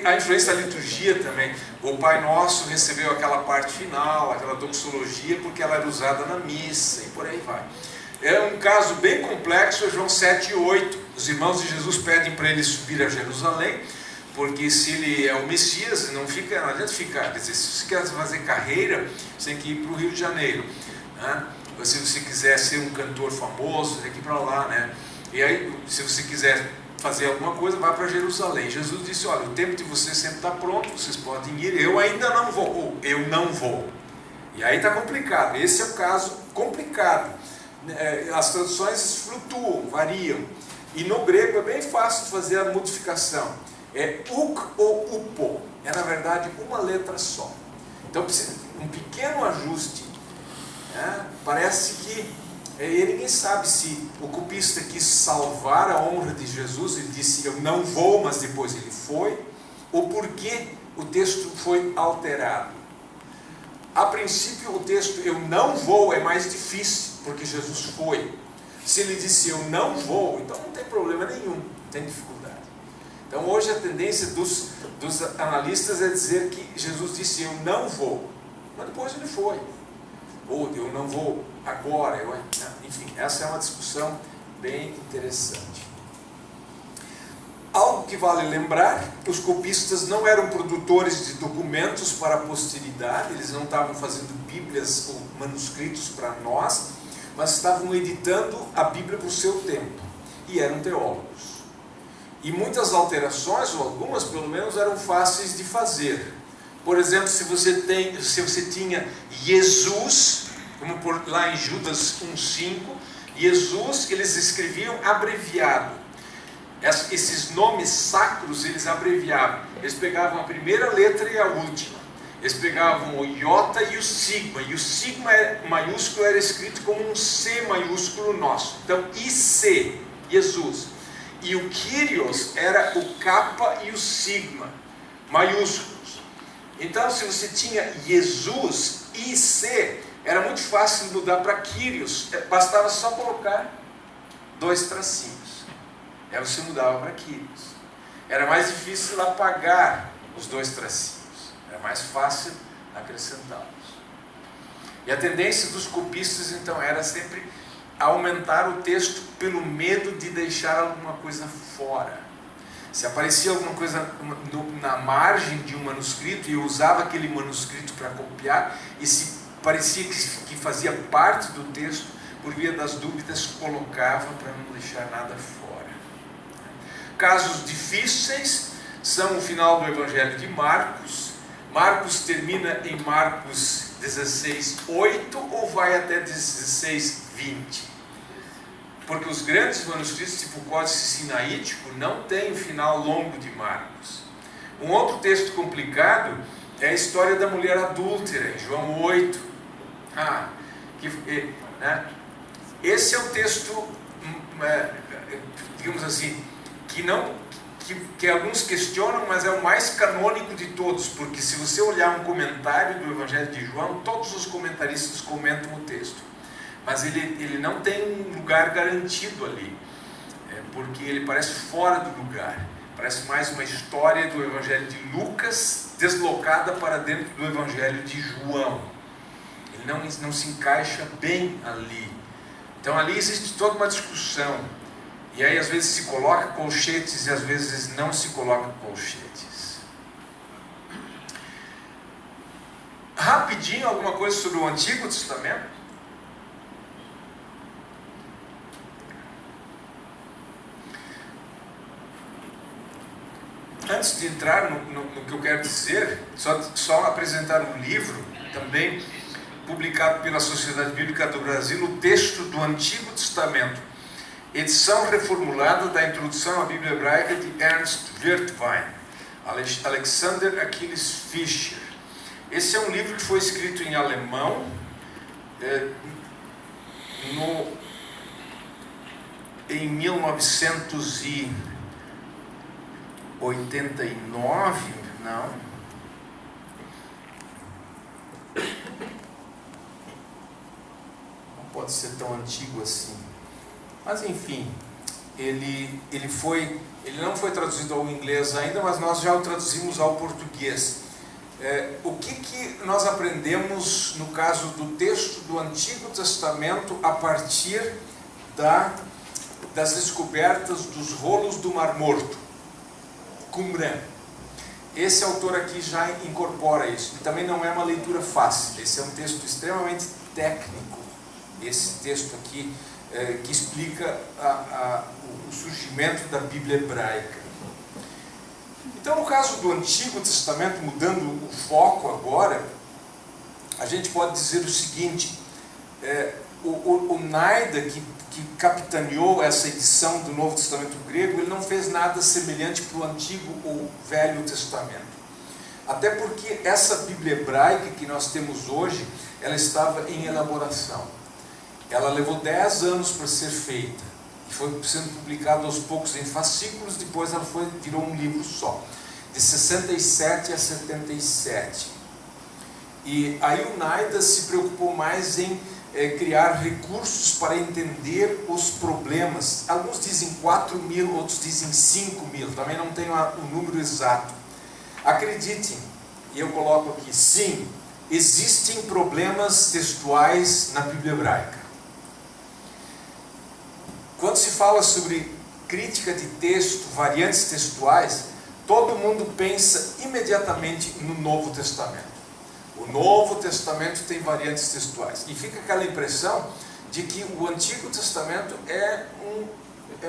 A influência da liturgia também. O Pai Nosso recebeu aquela parte final, aquela doxologia, porque ela era usada na missa e por aí vai. É um caso bem complexo, João 7:8. Os irmãos de Jesus pedem para ele subir a Jerusalém, porque se ele é o Messias, não adianta ficar. Quer dizer, se você quer fazer carreira, você tem que ir para o Rio de Janeiro, né? Ou se você quiser ser um cantor famoso, você tem que ir para lá, né? E aí, se você quiser fazer alguma coisa, vai para Jerusalém. Jesus disse, olha, o tempo de vocês sempre está pronto, vocês podem ir, eu ainda não vou, ou eu não vou. E aí está complicado, esse é o caso complicado. As traduções flutuam, variam. E no grego é bem fácil de fazer a modificação. É uk ou upo. É na verdade uma letra só. Então precisa um pequeno ajuste. Parece que ninguém sabe se o copista quis salvar a honra de Jesus, ele disse eu não vou, mas depois ele foi, ou porque o texto foi alterado. A princípio o texto eu não vou é mais difícil, porque Jesus foi. Se ele disse eu não vou, então não tem problema nenhum, não tem dificuldade. Então hoje a tendência dos analistas é dizer que Jesus disse eu não vou, mas depois ele foi. Ou eu não vou agora, enfim, essa é uma discussão bem interessante. Ao que vale lembrar, os copistas não eram produtores de documentos para a posteridade, eles não estavam fazendo bíblias ou manuscritos para nós, mas estavam editando a Bíblia para o seu tempo, e eram teólogos. E muitas alterações, ou algumas pelo menos, eram fáceis de fazer. Por exemplo, se você tinha Jesus, como lá em Judas 1,5, Jesus, eles escreviam abreviado. Esses nomes sacros eles abreviavam. Eles pegavam a primeira letra e a última. Eles pegavam o iota e o sigma. E o sigma maiúsculo era escrito como um C maiúsculo nosso. Então, IC, Jesus. E o Kyrios era o kappa e o sigma maiúsculos. Então, se você tinha Jesus, IC, era muito fácil mudar para Kyrios. Bastava só colocar 2 tracinhos. Aí você mudava para Kyrios. Era mais difícil apagar os 2 tracinhos. Era mais fácil acrescentá-los. E a tendência dos copistas, então, era sempre aumentar o texto pelo medo de deixar alguma coisa fora. Se aparecia alguma coisa na margem de um manuscrito, e eu usava aquele manuscrito para copiar, e se parecia que fazia parte do texto, por via das dúvidas, colocava para não deixar nada fora. Casos difíceis são o final do Evangelho de Marcos. Marcos termina em Marcos 16:8 ou vai até 16:20? Porque os grandes manuscritos, tipo o Códice Sinaítico, não tem o final longo de Marcos. Um outro texto complicado é a história da mulher adúltera, em João 8. Esse é o texto, digamos assim, que alguns questionam, mas é o mais canônico de todos, porque se você olhar um comentário do Evangelho de João, todos os comentaristas comentam o texto, mas ele não tem um lugar garantido ali, porque ele parece fora do lugar, parece mais uma história do Evangelho de Lucas deslocada para dentro do Evangelho de João. Ele não se encaixa bem ali. Então ali existe toda uma discussão. E aí às vezes se coloca colchetes e às vezes não se coloca colchetes. Rapidinho, alguma coisa sobre o Antigo Testamento? Antes de entrar no que eu quero dizer, só apresentar um livro também publicado pela Sociedade Bíblica do Brasil, o texto do Antigo Testamento, edição reformulada da Introdução à Bíblia Hebraica de Ernst Wertwein, Alexander Achilles Fischer. Esse é um livro que foi escrito em alemão em 1989, não pode ser tão antigo assim. Mas enfim, ele não foi traduzido ao inglês ainda, mas nós já o traduzimos ao português. O que nós aprendemos no caso do texto do Antigo Testamento a partir das descobertas dos rolos do Mar Morto? Qumran. Esse autor aqui já incorpora isso. E também não é uma leitura fácil. Esse é um texto extremamente técnico. Esse texto aqui que explica o surgimento da Bíblia hebraica. Então, no caso do Antigo Testamento, mudando o foco agora, a gente pode dizer o seguinte: o Naida, que capitaneou essa edição do Novo Testamento grego, ele não fez nada semelhante para o Antigo ou Velho Testamento. Até porque essa Bíblia hebraica que nós temos hoje, ela estava em elaboração. Ela levou 10 anos para ser feita e foi sendo publicada aos poucos em fascículos. Depois ela virou um livro só, de 67 a 77. E aí o Naida se preocupou mais em criar recursos para entender os problemas. Alguns dizem 4.000, outros dizem 5.000, também não tenho o número exato. Acreditem, e eu coloco aqui, sim, existem problemas textuais na Bíblia hebraica. Quando se fala sobre crítica de texto, variantes textuais, todo mundo pensa imediatamente no Novo Testamento. O Novo Testamento tem variantes textuais. E fica aquela impressão de que o Antigo Testamento é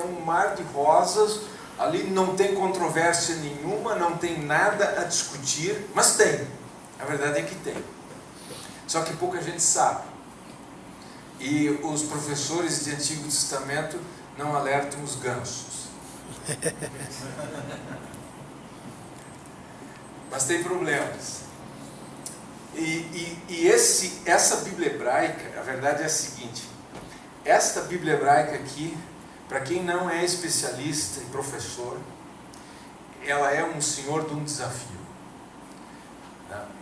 um mar de rosas, ali não tem controvérsia nenhuma, não tem nada a discutir, mas tem. A verdade é que tem. Só que pouca gente sabe. E os professores de Antigo Testamento não alertam os gansos. Mas tem problemas. Essa Bíblia hebraica, a verdade é a seguinte: esta Bíblia hebraica aqui, para quem não é especialista e professor, ela é um senhor de um desafio.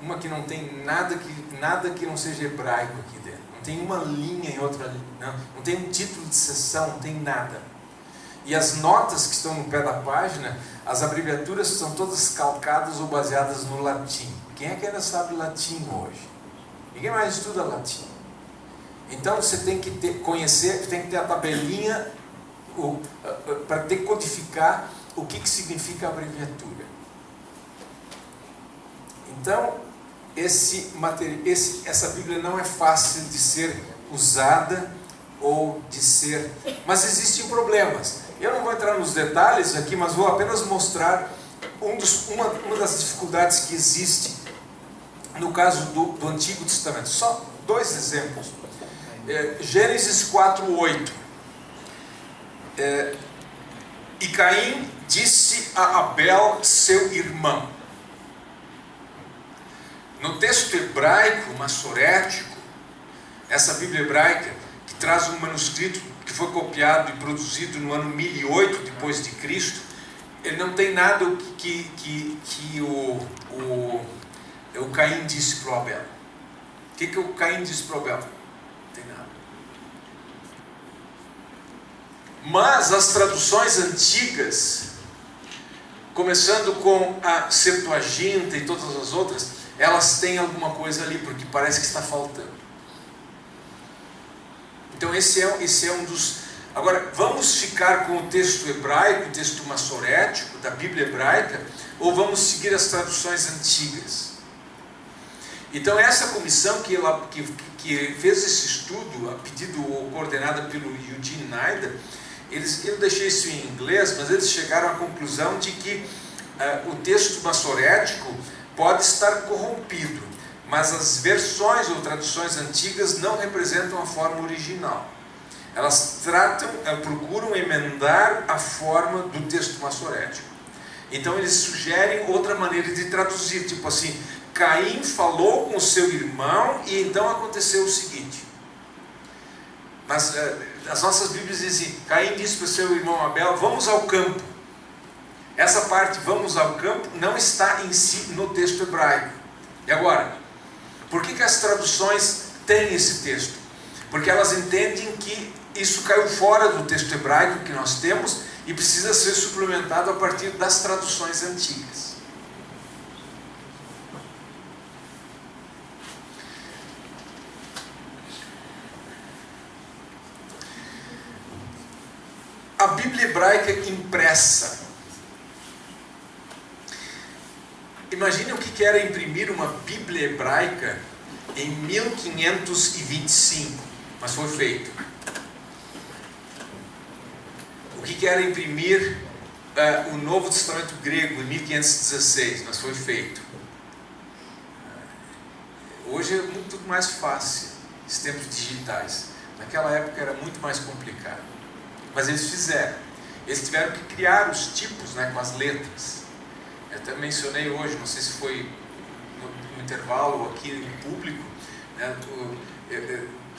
Uma que não tem nada que não seja hebraico aqui dentro. Não tem uma linha em outra, não tem um título de sessão, não tem nada. E as notas que estão no pé da página, as abreviaturas são todas calcadas ou baseadas no latim. Quem é que ainda sabe latim hoje? Ninguém mais estuda latim. Então você tem que conhecer, tem que ter a tabelinha para decodificar o que significa a abreviatura. Então, essa Bíblia não é fácil de ser usada ou de ser... Mas existem problemas. Eu não vou entrar nos detalhes aqui, mas vou apenas mostrar uma das dificuldades que existe no caso do Antigo Testamento. Só 2 exemplos. Gênesis 4:8. E Caim disse a Abel, seu irmão. No texto hebraico, massorético, essa Bíblia hebraica, que traz um manuscrito que foi copiado e produzido no ano 1008 depois de Cristo, ele não tem nada que o Caim disse para o Abel. O que o Caim disse para o Abel? Não tem nada. Mas as traduções antigas, começando com a Septuaginta e todas as outras, elas têm alguma coisa ali, porque parece que está faltando. Então esse é um dos... Agora, vamos ficar com o texto hebraico, o texto massorético da Bíblia hebraica, ou vamos seguir as traduções antigas? Então essa comissão que fez esse estudo, a pedido ou coordenada pelo Eugene Nida, eu deixei isso em inglês, mas eles chegaram à conclusão de que o texto massorético pode estar corrompido, mas as versões ou traduções antigas não representam a forma original. Elas procuram emendar a forma do texto massorético. Então eles sugerem outra maneira de traduzir, tipo assim: Caim falou com o seu irmão e então aconteceu o seguinte. Mas as nossas Bíblias dizem: Caim disse para o seu irmão Abel, vamos ao campo. Essa parte, vamos ao campo, não está em si no texto hebraico. E agora, por que as traduções têm esse texto? Porque elas entendem que isso caiu fora do texto hebraico que nós temos e precisa ser suplementado a partir das traduções antigas. A Bíblia hebraica impressa. Imagine o que era imprimir uma Bíblia hebraica em 1525, mas foi feito. O que era imprimir o Novo Testamento grego em 1516, mas foi feito. Hoje é muito mais fácil, esses tempos digitais. Naquela época era muito mais complicado. Mas eles fizeram. Eles tiveram que criar os tipos, com as letras. Eu até mencionei hoje, não sei se foi no intervalo ou aqui em público,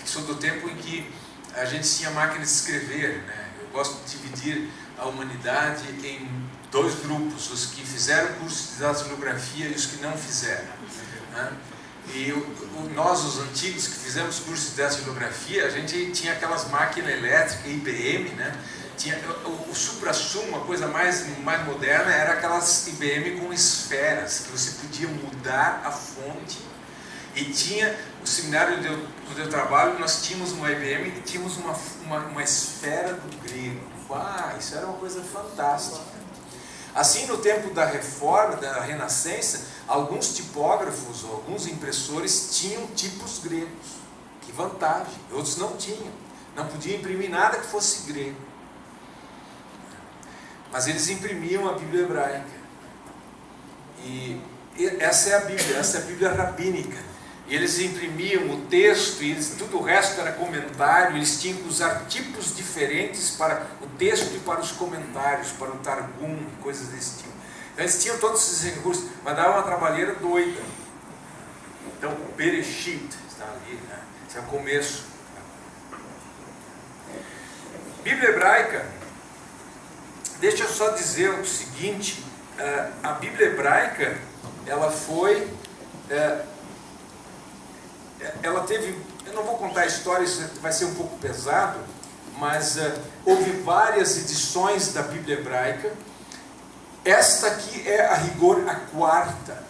sou do tempo em que a gente tinha máquina de escrever. Eu gosto de dividir a humanidade em 2 grupos, os que fizeram curso de datilografia e os que não fizeram. E nós, os antigos que fizemos curso de datilografia, a gente tinha aquelas máquinas elétricas, IBM, Tinha o supra-sumo, a coisa mais moderna, era aquelas IBM com esferas, que você podia mudar a fonte. E tinha o seminário onde eu trabalho, nós tínhamos uma IBM e tínhamos uma esfera do grego. Isso era uma coisa fantástica. Assim, no tempo da Reforma, da Renascença, alguns tipógrafos, alguns impressores tinham tipos gregos. Que vantagem! Outros não tinham. Não podiam imprimir nada que fosse grego. Mas eles imprimiam a Bíblia hebraica. E essa é a Bíblia rabínica. E eles imprimiam o texto, e tudo o resto era comentário. Eles tinham que usar tipos diferentes para o texto e para os comentários, para o Targum, coisas desse tipo. Então, eles tinham todos esses recursos, mas dava uma trabalheira doida. Então, o Bereshit está ali, né? Esse é o começo. Bíblia hebraica, deixa eu só dizer o seguinte: a Bíblia hebraica, ela foi... ela teve, eu não vou contar a história, isso vai ser um pouco pesado, mas houve várias edições da Bíblia hebraica. Esta aqui é, a rigor, a quarta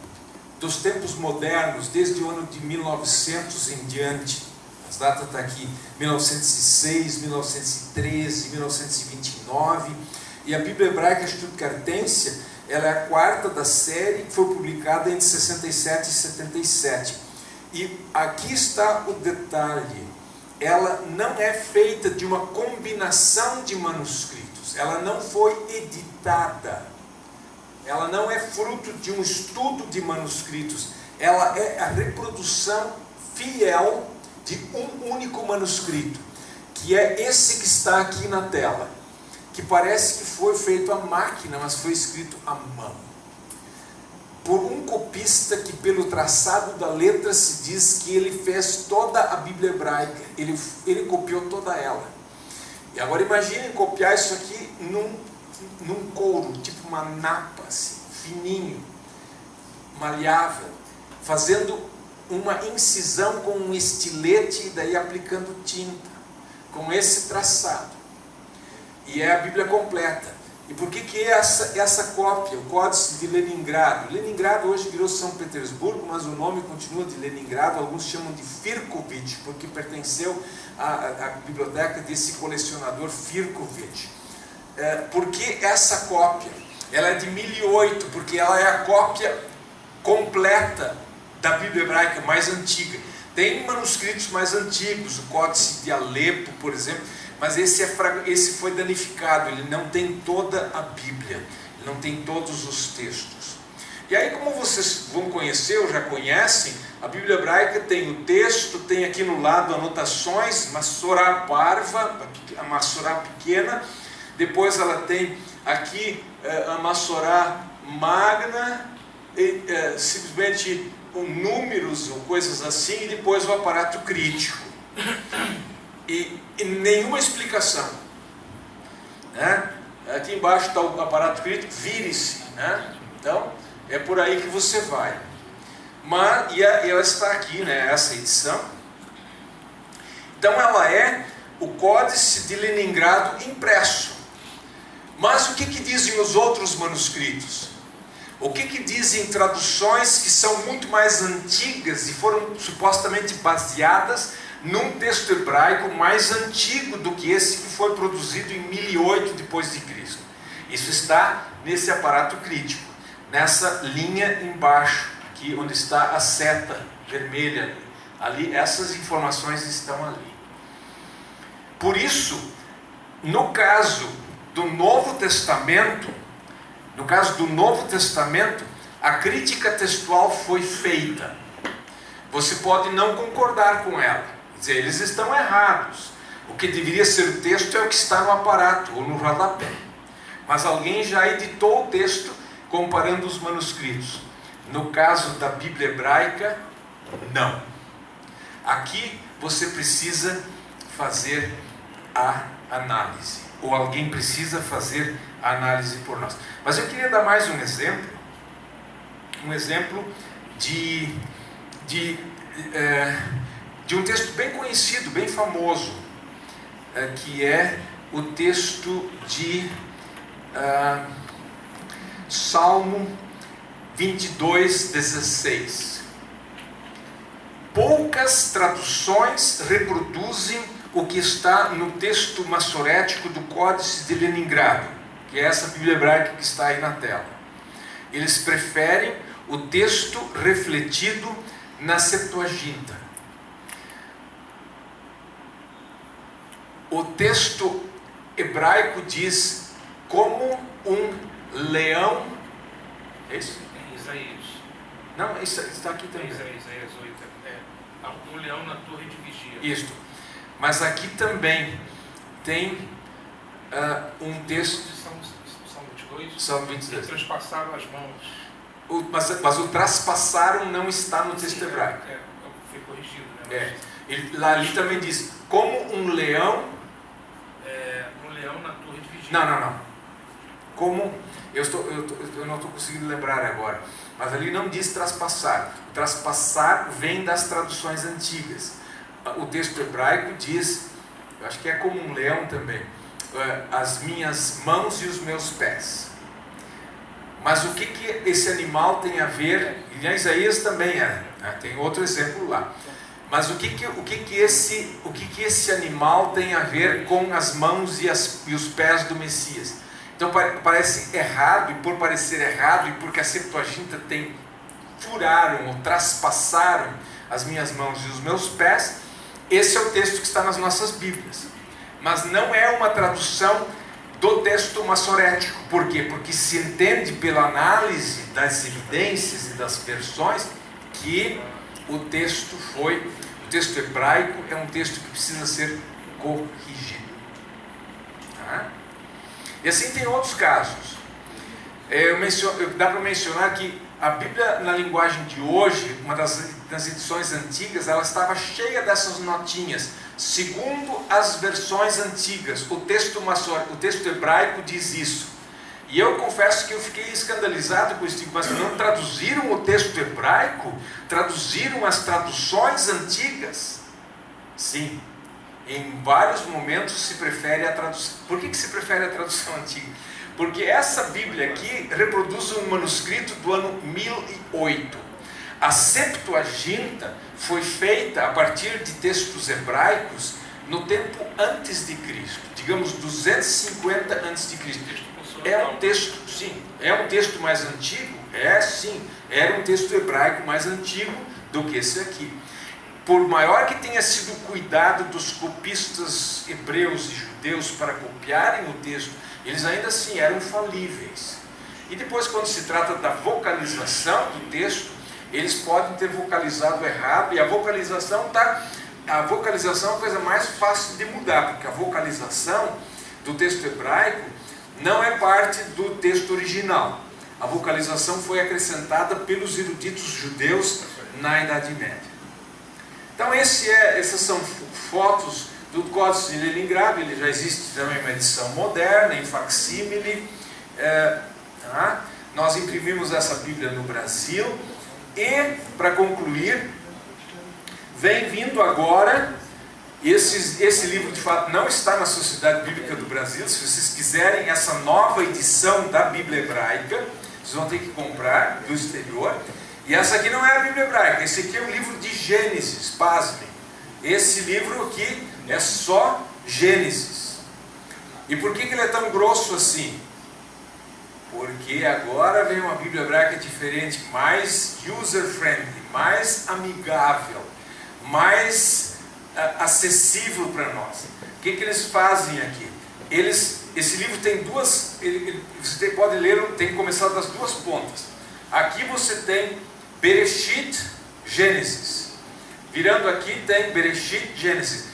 dos tempos modernos, desde o ano de 1900 em diante. As datas estão aqui: 1906, 1913, 1929. E a Bíblia hebraica stuttgartense, ela é a quarta da série, que foi publicada entre 67 e 77. E aqui está o detalhe: ela não é feita de uma combinação de manuscritos, ela não foi editada, ela não é fruto de um estudo de manuscritos, ela é a reprodução fiel de um único manuscrito, que é esse que está aqui na tela, que parece que foi feito à máquina, mas foi escrito à mão, por um copista que, pelo traçado da letra, se diz que ele fez toda a Bíblia hebraica, ele copiou toda ela. E agora imaginem copiar isso aqui num couro, tipo uma napa, assim, fininho, malhável, fazendo uma incisão com um estilete e daí aplicando tinta, com esse traçado. E é a Bíblia completa. E por que essa cópia, o Códice de Leningrado? Leningrado hoje virou São Petersburgo, mas o nome continua de Leningrado. Alguns chamam de Firkovich, porque pertenceu à biblioteca desse colecionador Firkovich. Por que essa cópia? Ela é de 1008, porque ela é a cópia completa da Bíblia hebraica mais antiga. Tem manuscritos mais antigos, o Códice de Alepo, por exemplo, mas esse foi danificado, ele não tem toda a Bíblia, ele não tem todos os textos. E aí, como vocês vão conhecer, ou já conhecem, a Bíblia hebraica tem o texto, tem aqui no lado anotações, Massorá parva, a Massorá pequena, depois ela tem aqui a Massorá magna, simplesmente com números ou coisas assim, e depois o aparato crítico. E nenhuma explicação, né? Aqui embaixo está o aparato crítico, vire-se, né? Então é por aí que você vai. E ela está aqui, né? Essa edição. Então ela é o Códice de Leningrado impresso. Mas o que dizem os outros manuscritos? O que dizem traduções que são muito mais antigas e foram supostamente baseadas num texto hebraico mais antigo do que esse que foi produzido em 1008 depois de Cristo. Isso está nesse aparato crítico, nessa linha embaixo, aqui onde está a seta vermelha ali, essas informações estão ali. Por isso, no caso do Novo Testamento, a crítica textual foi feita. Você pode não concordar com ela, dizer, eles estão errados. O que deveria ser o texto é o que está no aparato ou no rodapé. Mas alguém já editou o texto comparando os manuscritos. No caso da Bíblia hebraica, não. Aqui você precisa fazer a análise, ou alguém precisa fazer a análise por nós. Mas eu queria dar mais um exemplo de um texto bem conhecido, bem famoso, que é o texto de Salmo 22:16. Poucas traduções reproduzem o que está no texto massorético do Códice de Leningrado, que é essa Bíblia hebraica que está aí na tela. Eles preferem o texto refletido na Septuaginta. O texto hebraico diz como um leão. É isso? É Isaías. Não, isso está aqui também. Isaías 8. Um leão na torre de vigia. Isto. Mas aqui também tem um texto. Salmo 22. Salmo 22. E transpassaram as mãos. Mas o traspassaram não está no texto hebraico. Foi corrigido, né? Lá ali também diz, como um leão. Um leão na torre de vigia. Não. Como. Eu não estou conseguindo lembrar agora. Mas ali não diz traspassar. Traspassar vem das traduções antigas. O texto hebraico diz, eu acho que é como um leão também, as minhas mãos e os meus pés. Mas o que esse animal tem a ver? E em Isaías também tem outro exemplo lá. Mas o que esse animal tem a ver com as mãos e os pés do Messias? Então parece errado, e por parecer errado, e porque a Septuaginta tem furaram ou traspassaram as minhas mãos e os meus pés, esse é o texto que está nas nossas Bíblias. Mas não é uma tradução do texto massorético. Por quê? Porque se entende pela análise das evidências e das versões que o texto hebraico é um texto que precisa ser corrigido. Tá? E assim tem outros casos. Dá para mencionar que a Bíblia na linguagem de hoje, uma das edições antigas, ela estava cheia dessas notinhas. Segundo as versões antigas, o texto hebraico diz isso. E eu confesso que eu fiquei escandalizado com isso. Mas não traduziram o texto hebraico? Traduziram as traduções antigas? Sim. Em vários momentos se prefere a tradução. Por que se prefere a tradução antiga? Porque essa Bíblia aqui reproduz um manuscrito do ano 1008. A Septuaginta foi feita a partir de textos hebraicos no tempo antes de Cristo, digamos 250 antes de Cristo. É um texto, sim, é um texto mais antigo? Sim, era um texto hebraico mais antigo do que esse aqui. Por maior que tenha sido o cuidado dos copistas hebreus e judeus para copiarem o texto, eles ainda assim eram falíveis. E depois, quando se trata da vocalização do texto, eles podem ter vocalizado errado, e a vocalização é a coisa mais fácil de mudar, porque a vocalização do texto hebraico não é parte do texto original. A vocalização foi acrescentada pelos eruditos judeus na Idade Média. Então essas são fotos do Códice de Leningrado. Ele já existe também uma edição moderna, em facsímile. Nós imprimimos essa Bíblia no Brasil. E, para concluir, vem vindo agora, esse livro de fato não está na Sociedade Bíblica do Brasil. Se vocês quiserem essa nova edição da Bíblia Hebraica, vocês vão ter que comprar do exterior. E essa aqui não é a Bíblia Hebraica, esse aqui é o livro de Gênesis, pasmem. Esse livro aqui é só Gênesis. E por que ele é tão grosso assim? Porque agora vem uma Bíblia hebraica diferente, mais user-friendly, mais amigável, mais acessível para nós. O que eles fazem aqui? Esse livro tem duas, você pode ler, tem que começar das duas pontas. Aqui você tem Bereshit, Gênesis. Virando aqui tem Bereshit, Gênesis.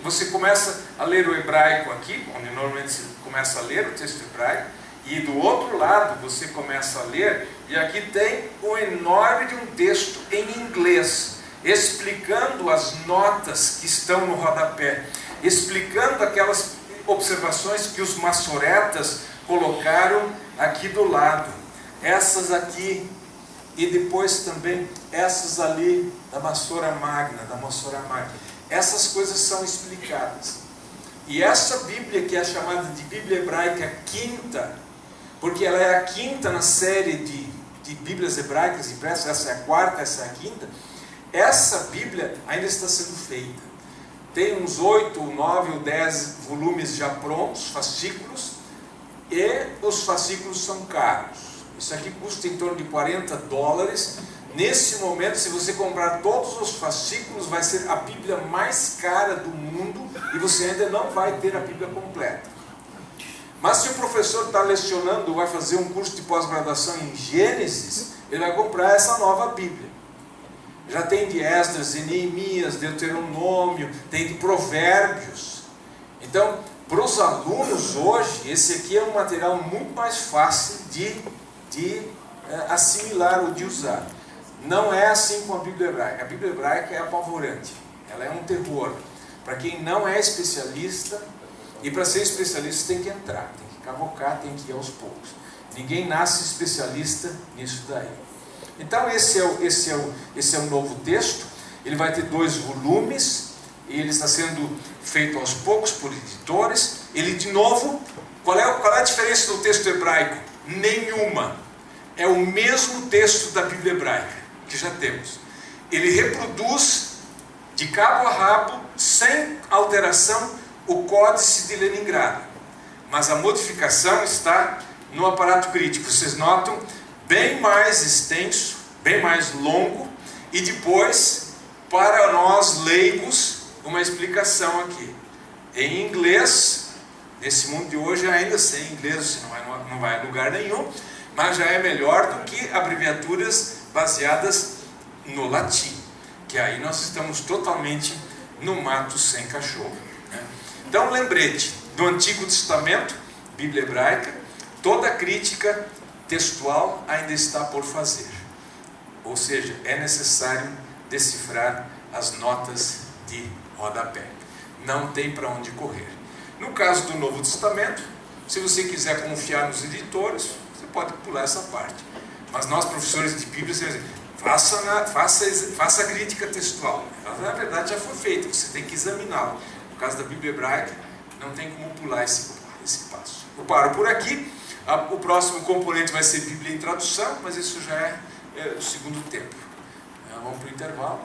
Você começa a ler o hebraico aqui, onde normalmente você começa a ler o texto hebraico, e do outro lado você começa a ler, e aqui tem um enorme de um texto em inglês, explicando as notas que estão no rodapé, explicando aquelas observações que os massoretas colocaram aqui do lado. Essas aqui, e depois também essas ali da Massora Magna, Essas coisas são explicadas. E essa Bíblia, que é chamada de Bíblia Hebraica Quinta, porque ela é a quinta na série de Bíblias hebraicas impressas, essa é a quarta, essa é a quinta, essa Bíblia ainda está sendo feita. tem uns 8, 9 ou 10 volumes já prontos, fascículos, e os fascículos são caros. Isso aqui custa em torno de $40. Nesse momento, se você comprar todos os fascículos, vai ser a Bíblia mais cara do mundo e você ainda não vai ter a Bíblia completa. Mas se o professor está lecionando, vai fazer um curso de pós-graduação em Gênesis, ele vai comprar essa nova Bíblia. Já tem de Esdras, de Neemias, Deuteronômio, tem de Provérbios. Então, para os alunos hoje, esse aqui é um material muito mais fácil de assimilar ou de usar. Não é assim com a Bíblia Hebraica. A Bíblia Hebraica é apavorante. Ela é um terror. Para quem não é especialista, e para ser especialista tem que entrar, tem que cavocar, tem que ir aos poucos. Ninguém nasce especialista nisso daí. Então esse é o novo texto. Ele vai ter 2 volumes, e ele está sendo feito aos poucos por editores. Ele, de novo, qual é a diferença do texto hebraico? Nenhuma. É o mesmo texto da Bíblia Hebraica que já temos. Ele reproduz de cabo a rabo, sem alteração, o Códice de Leningrado. Mas a modificação está no aparato crítico. Vocês notam, bem mais extenso, bem mais longo, e depois, para nós leigos, uma explicação aqui. Em inglês, nesse mundo de hoje, ainda sem inglês você não vai a lugar nenhum, mas já é melhor do que abreviaturas baseadas no latim, que aí nós estamos totalmente no mato sem cachorro, né? Então, lembrete, do Antigo Testamento, Bíblia Hebraica, toda a crítica textual ainda está por fazer. Ou seja, é necessário decifrar as notas de rodapé. Não tem para onde correr. No caso do Novo Testamento, se você quiser confiar nos editores, você pode pular essa parte. Mas nós, professores de Bíblia, você vai dizer, faça a crítica textual. Ela, na verdade, já foi feita, você tem que examiná-la. No caso da Bíblia Hebraica, não tem como pular esse passo. Eu paro por aqui. O próximo componente vai ser Bíblia em tradução, mas isso já é o segundo tempo. Vamos para o intervalo.